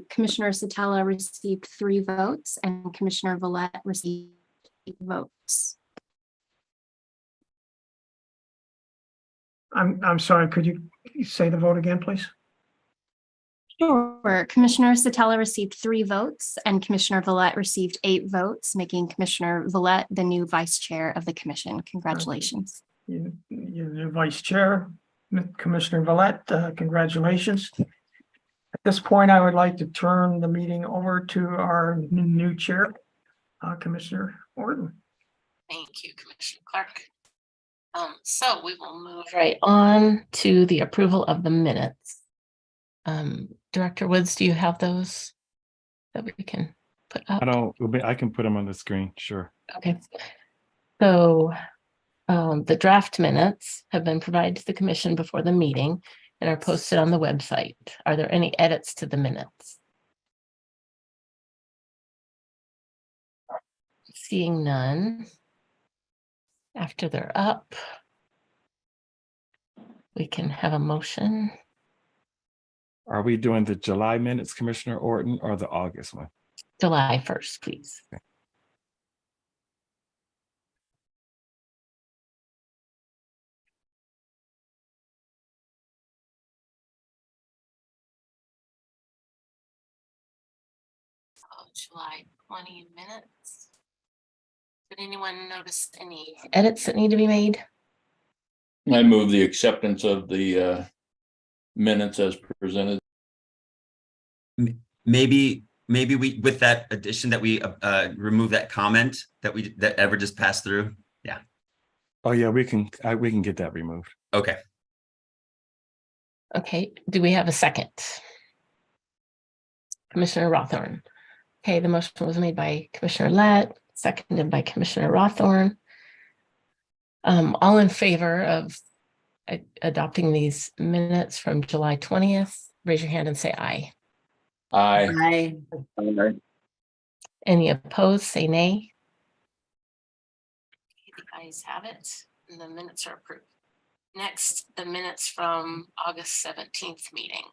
Commissioner Satella received 3 votes and Commissioner Vallette received 8 votes. I'm sorry, could you say the vote again, please? Sure. Commissioner Satella received 3 votes and Commissioner Vallette received 8 votes, making Commissioner Vallette the new vice chair of the commission. Congratulations. You're the vice chair, Commissioner Vallette, congratulations. At this point, I would like to turn the meeting over to our new chair, Commissioner Orton. Thank you, Commissioner Clark. So we will move right on to the approval of the minutes. Director Woods, do you have those that we can put up? I can put them on the screen, sure. Okay. So the draft minutes have been provided to the commission before the meeting and are posted on the website. Are there any edits to the minutes? Seeing none. After they're up, we can have a motion. Are we doing the July minutes, Commissioner Orton, or the August one? July 1st, please. Okay. July 20 minutes. Did anyone notice any edits that need to be made? I move the acceptance of the minutes as presented. Maybe we, with that addition, that we remove that comment that ever just passed through. Yeah. Oh yeah, we can get that removed. Okay. Okay, do we have a second? Commissioner Rothorn. Okay, the motion was made by Commissioner Lett, seconded by Commissioner Rothorn. All in favor of adopting these minutes from July 20th, raise your hand and say aye. Aye. Aye. Any opposed, say nay. The ayes have it, and the minutes are approved. Next, the minutes from August 17th meeting.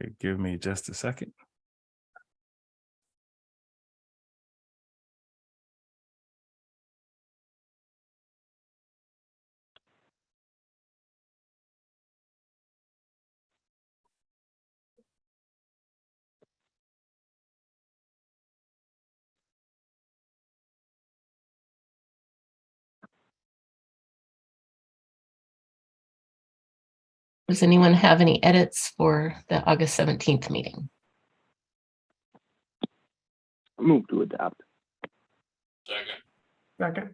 Okay, give me just a second. Does anyone have any edits for the August 17th meeting? Move to adopt. Second,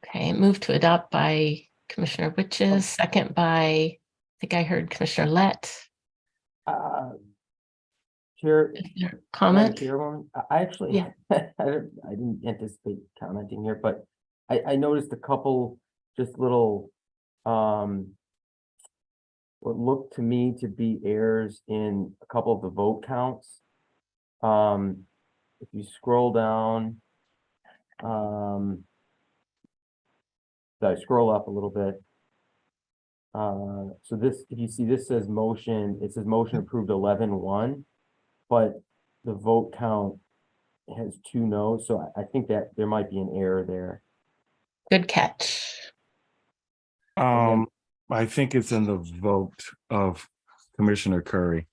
Okay, move to adopt by Commissioner Witches, second by, I think I heard Commissioner Lett. Chair, Is there Madam comment? Chairwoman, I actually, Yeah. I didn't anticipate commenting here, but I noticed a couple just little, what looked to me to be errors in a couple of the vote counts. If you scroll down, I scroll up a little bit. So this, if you see, this says motion, it says motion approved 11-1, but the vote count has 2 no's, so I think that there might be an error there. Good catch. I think it's in the vote of Commissioner Curry.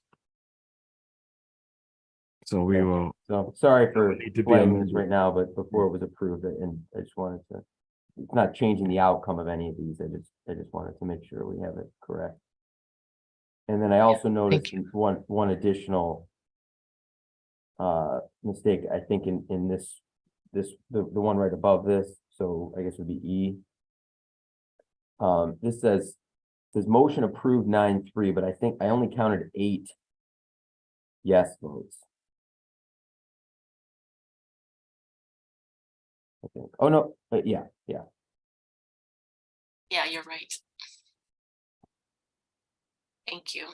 So we will. So sorry for need to be blaming this amended. right now, but before it was approved, and I just wanted to, it's not changing the outcome of any of these. I just wanted to make sure we have it correct. And then I also noticed one additional mistake, I think in this the one right above this, so I guess it would be E. This says motion approved 9-3, but I think I only counted 8 yes votes. I think. Oh no, but yeah. Yeah, you're right. Thank you.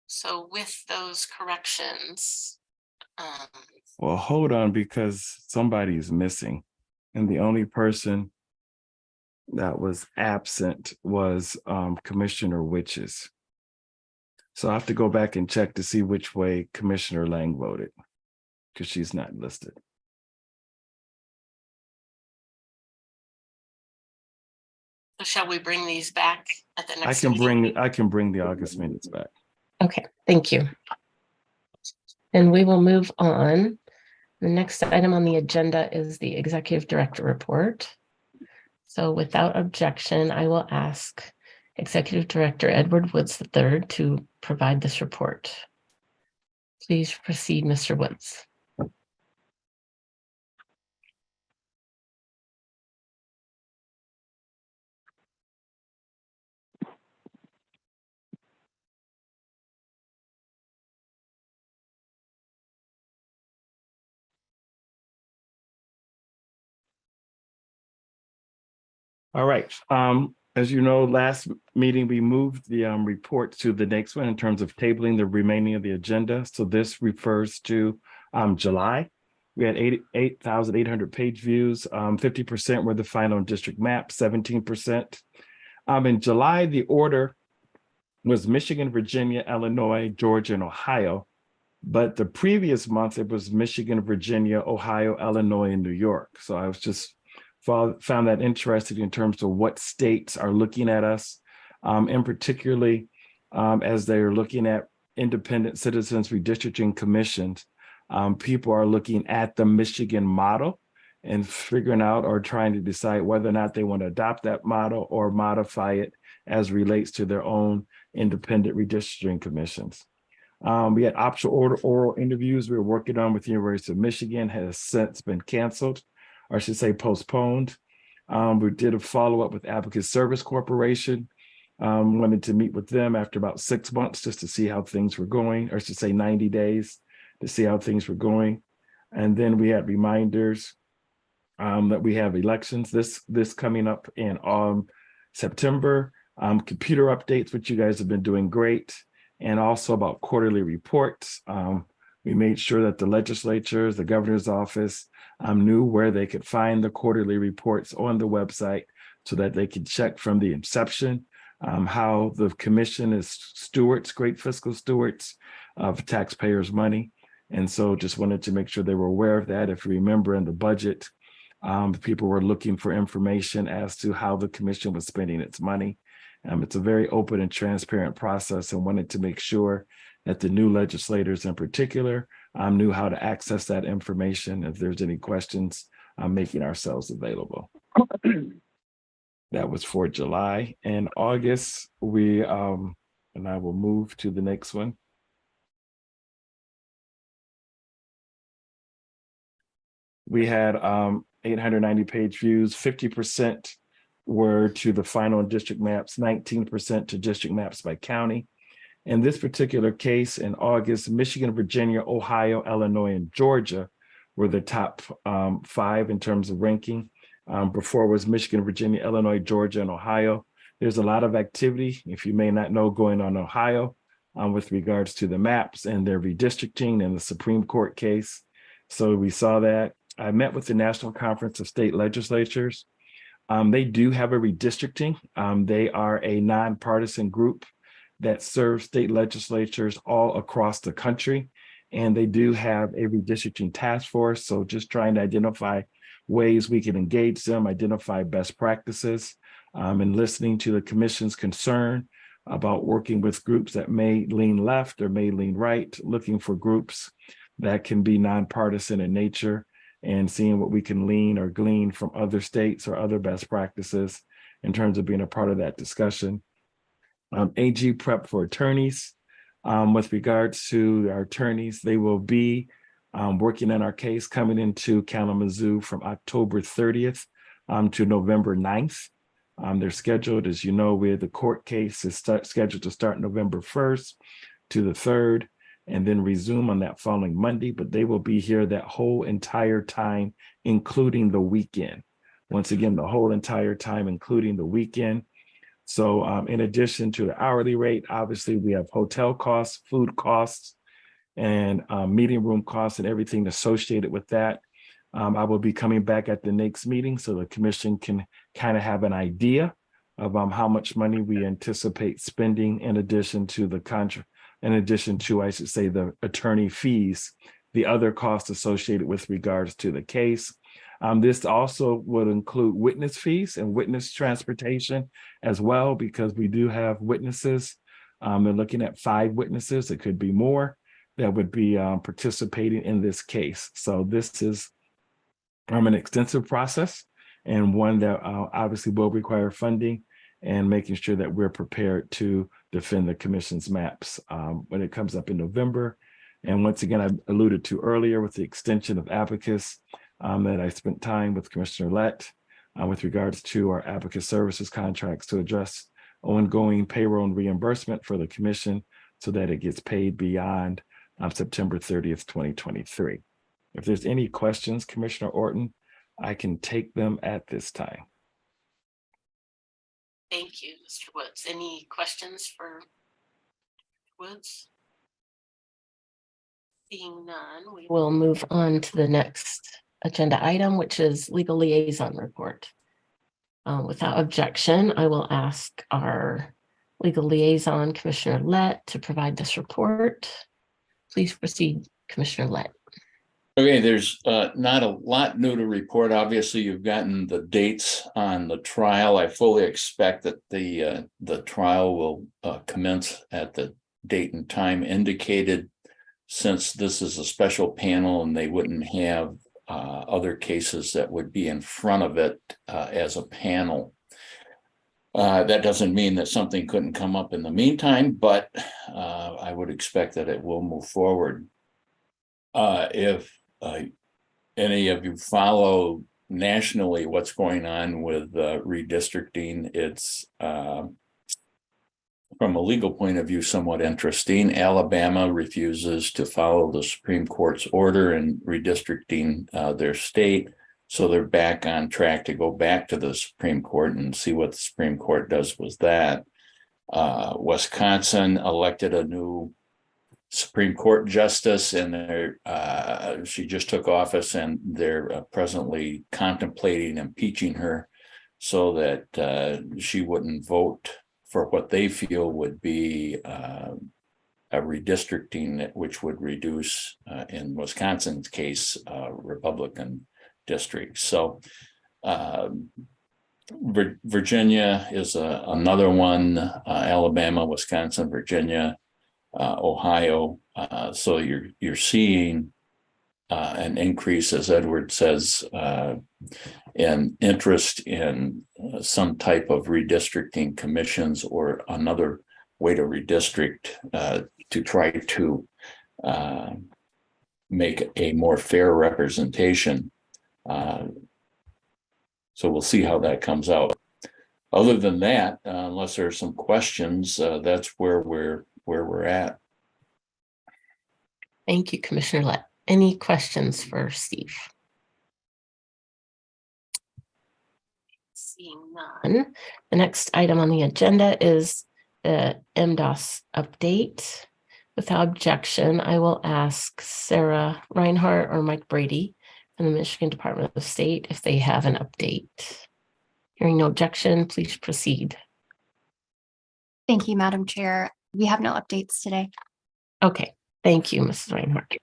So with those corrections, Well, hold on, because somebody is missing. And the only person that was absent was Commissioner Witches. So I have to go back and check to see which way Commissioner Lang voted, because she's not listed. so shall we bring these back at the next meeting? I can bring the August minutes back. Okay, thank you. And we will move on. The next item on the agenda is the Executive Director Report. So without objection, I will ask Executive Director Edward Woods III to provide this report. Please proceed, Mr. Woods. All right. As you know, last meeting, we moved the report to the next one in terms of tabling the remaining of the agenda. So this refers to July. We had 8,800 page views. 50% were the final district map, 17%. In July, the order was Michigan, Virginia, Illinois, Georgia, and Ohio. But the previous month, it was Michigan, Virginia, Ohio, Illinois, and New York. So I was just found that interesting in terms of what states are looking at us, and particularly as they're looking at independent citizens redistricting commissions. People are looking at the Michigan model and figuring out or trying to decide whether or not they want to adopt that model or modify it as relates to their own independent redistricting commissions. We had optional oral interviews we were working on with the University of Michigan, has since been canceled, or I should say postponed. We did a follow-up with Advocate Service Corporation. Wanted to meet with them after about 6 months just to see how things were going, or I should say 90 days to see how things were going. And then we had reminders that we have elections this coming up in September. Computer updates, which you guys have been doing great, and also about quarterly reports. We made sure that the legislatures, the governor's office, knew where they could find the quarterly reports on the website so that they could check from the inception how the commission is stewards, great fiscal stewards of taxpayers' money. And so just wanted to make sure they were aware of that. If you remember in the budget, people were looking for information as to how the commission was spending its money. It's a very open and transparent process, and wanted to make sure that the new legislators in particular knew how to access that information. If there's any questions, making ourselves available. That was for July. And August, we, and I will move to the next one. We had 890 page views, 50% were to the final district maps, 19% to district maps by county. In this particular case, in August, Michigan, Virginia, Ohio, Illinois, and Georgia were the top 5 in terms of ranking. Before was Michigan, Virginia, Illinois, Georgia, and Ohio. There's a lot of activity, if you may not know, going on in Ohio with regards to the maps and their redistricting and the Supreme Court case. So we saw that. I met with the National Conference of State Legislatures. They do have a redistricting. They are a nonpartisan group that serves state legislatures all across the country. And they do have a redistricting task force. So just trying to identify ways we can engage them, identify best practices, and listening to the commission's concern about working with groups that may lean left or may lean right, looking for groups that can be nonpartisan in nature, and seeing what we can lean or glean from other states or other best practices in terms of being a part of that discussion. AG prep for attorneys. With regards to our attorneys, they will be working on our case coming into Kalamazoo from October 30th to November 9th. They're scheduled, as you know, where the court case is scheduled to start November 1st to the 3rd, and then resume on that following Monday, but they will be here that whole entire time, including the weekend. Once again, the whole entire time, including the weekend. So in addition to the hourly rate, obviously we have hotel costs, food costs, and meeting room costs and everything associated with that. I will be coming back at the next meeting so the commission can kind of have an idea of how much money we anticipate spending in addition to the contract, in addition to, I should say, the attorney fees, the other costs associated with regards to the case. This also would include witness fees and witness transportation as well, because we do have witnesses. They're looking at 5 witnesses. It could be more that would be participating in this case. So this is an extensive process, and one that obviously will require funding and making sure that we're prepared to defend the commission's maps when it comes up in November. And once again, I alluded to earlier with the extension of abacus that I spent time with Commissioner Lett with regards to our abacus services contracts to address ongoing payroll and reimbursement for the commission so that it gets paid beyond September 30th, 2023. If there's any questions, Commissioner Orton, I can take them at this time. Thank you, Mr. Woods. Any questions for Woods? Seeing none, we will move on to the next agenda item, which is legal liaison report. Without objection, I will ask our legal liaison, Commissioner Lett, to provide this report. Please proceed, Commissioner Lett. Okay, there's not a lot new to report. Obviously, you've gotten the dates on the trial. I fully expect that the trial will commence at the date and time indicated, since this is a special panel and they wouldn't have other cases that would be in front of it as a panel. That doesn't mean that something couldn't come up in the meantime, but I would expect that it will move forward. If any of you follow nationally what's going on with redistricting, it's from a legal point of view somewhat interesting. Alabama refuses to follow the Supreme Court's order in redistricting their state, so they're back on track to go back to the Supreme Court and see what the Supreme Court does with that. Wisconsin elected a new Supreme Court justice, and she just took office, and they're presently contemplating impeaching her so that she wouldn't vote for what they feel would be a redistricting, which would reduce, in Wisconsin's case, Republican districts. So Virginia is another one, Alabama, Wisconsin, Virginia, Ohio. So you're seeing an increase, as Edward says, in interest in some type of redistricting commissions or another way to redistrict to try to make a more fair representation. So we'll see how that comes out. Other than that, unless there are some questions, that's where we're at. Thank you, Commissioner Lett. Any questions for Steve? Seeing none, the next item on the agenda is the MDOS update. Without objection, I will ask Sarah Reinhardt or Mike Brady from the Michigan Department of State if they have an update. Hearing no objection, please proceed. Thank you, Madam Chair. We have no updates today. Okay, thank you, Mrs. Reinhardt.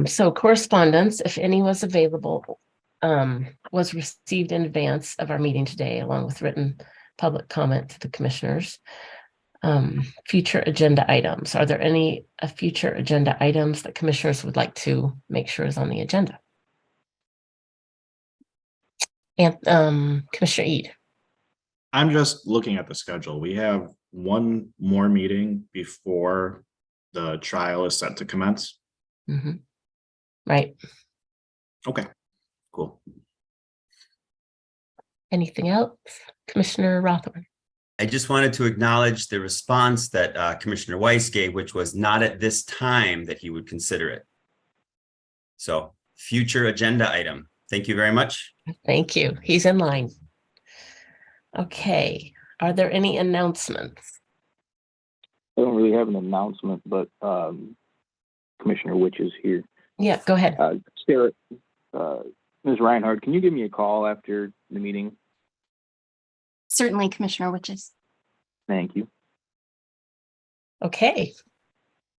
So correspondence, if any was available, was received in advance of our meeting today, along with written public comment to the commissioners. Future agenda items. Are there any future agenda items that commissioners would like to make sure is on the agenda? And Commissioner Eid. I'm just looking at the schedule. We have one more meeting before the trial is set to commence. Mm-hmm. Right. Okay, cool. Anything else? Commissioner Rothman. I just wanted to acknowledge the response that Commissioner Weiss gave, which was not at this time that he would consider it. So future agenda item. Thank you very much. Thank you. He's in line. Okay. Are there any announcements? I don't really have an announcement, but Commissioner Witch is here. Yeah, go ahead. Sarah, Ms. Reinhardt, can you give me a call after the meeting? Certainly, Commissioner Witches. Thank you. Okay.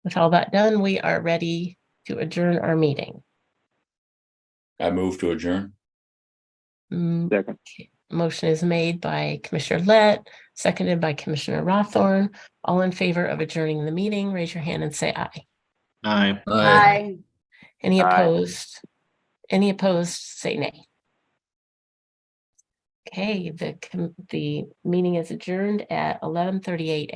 With all that done, we are ready to adjourn our meeting. I move to adjourn. Second. Okay. Motion is made by Commissioner Lett, seconded by Commissioner Rothorn. All in favor of adjourning the meeting, raise your hand and say aye. Aye. Aye. Any Aye. opposed? Any opposed, say nay. Okay, the meeting is adjourned at 11:38.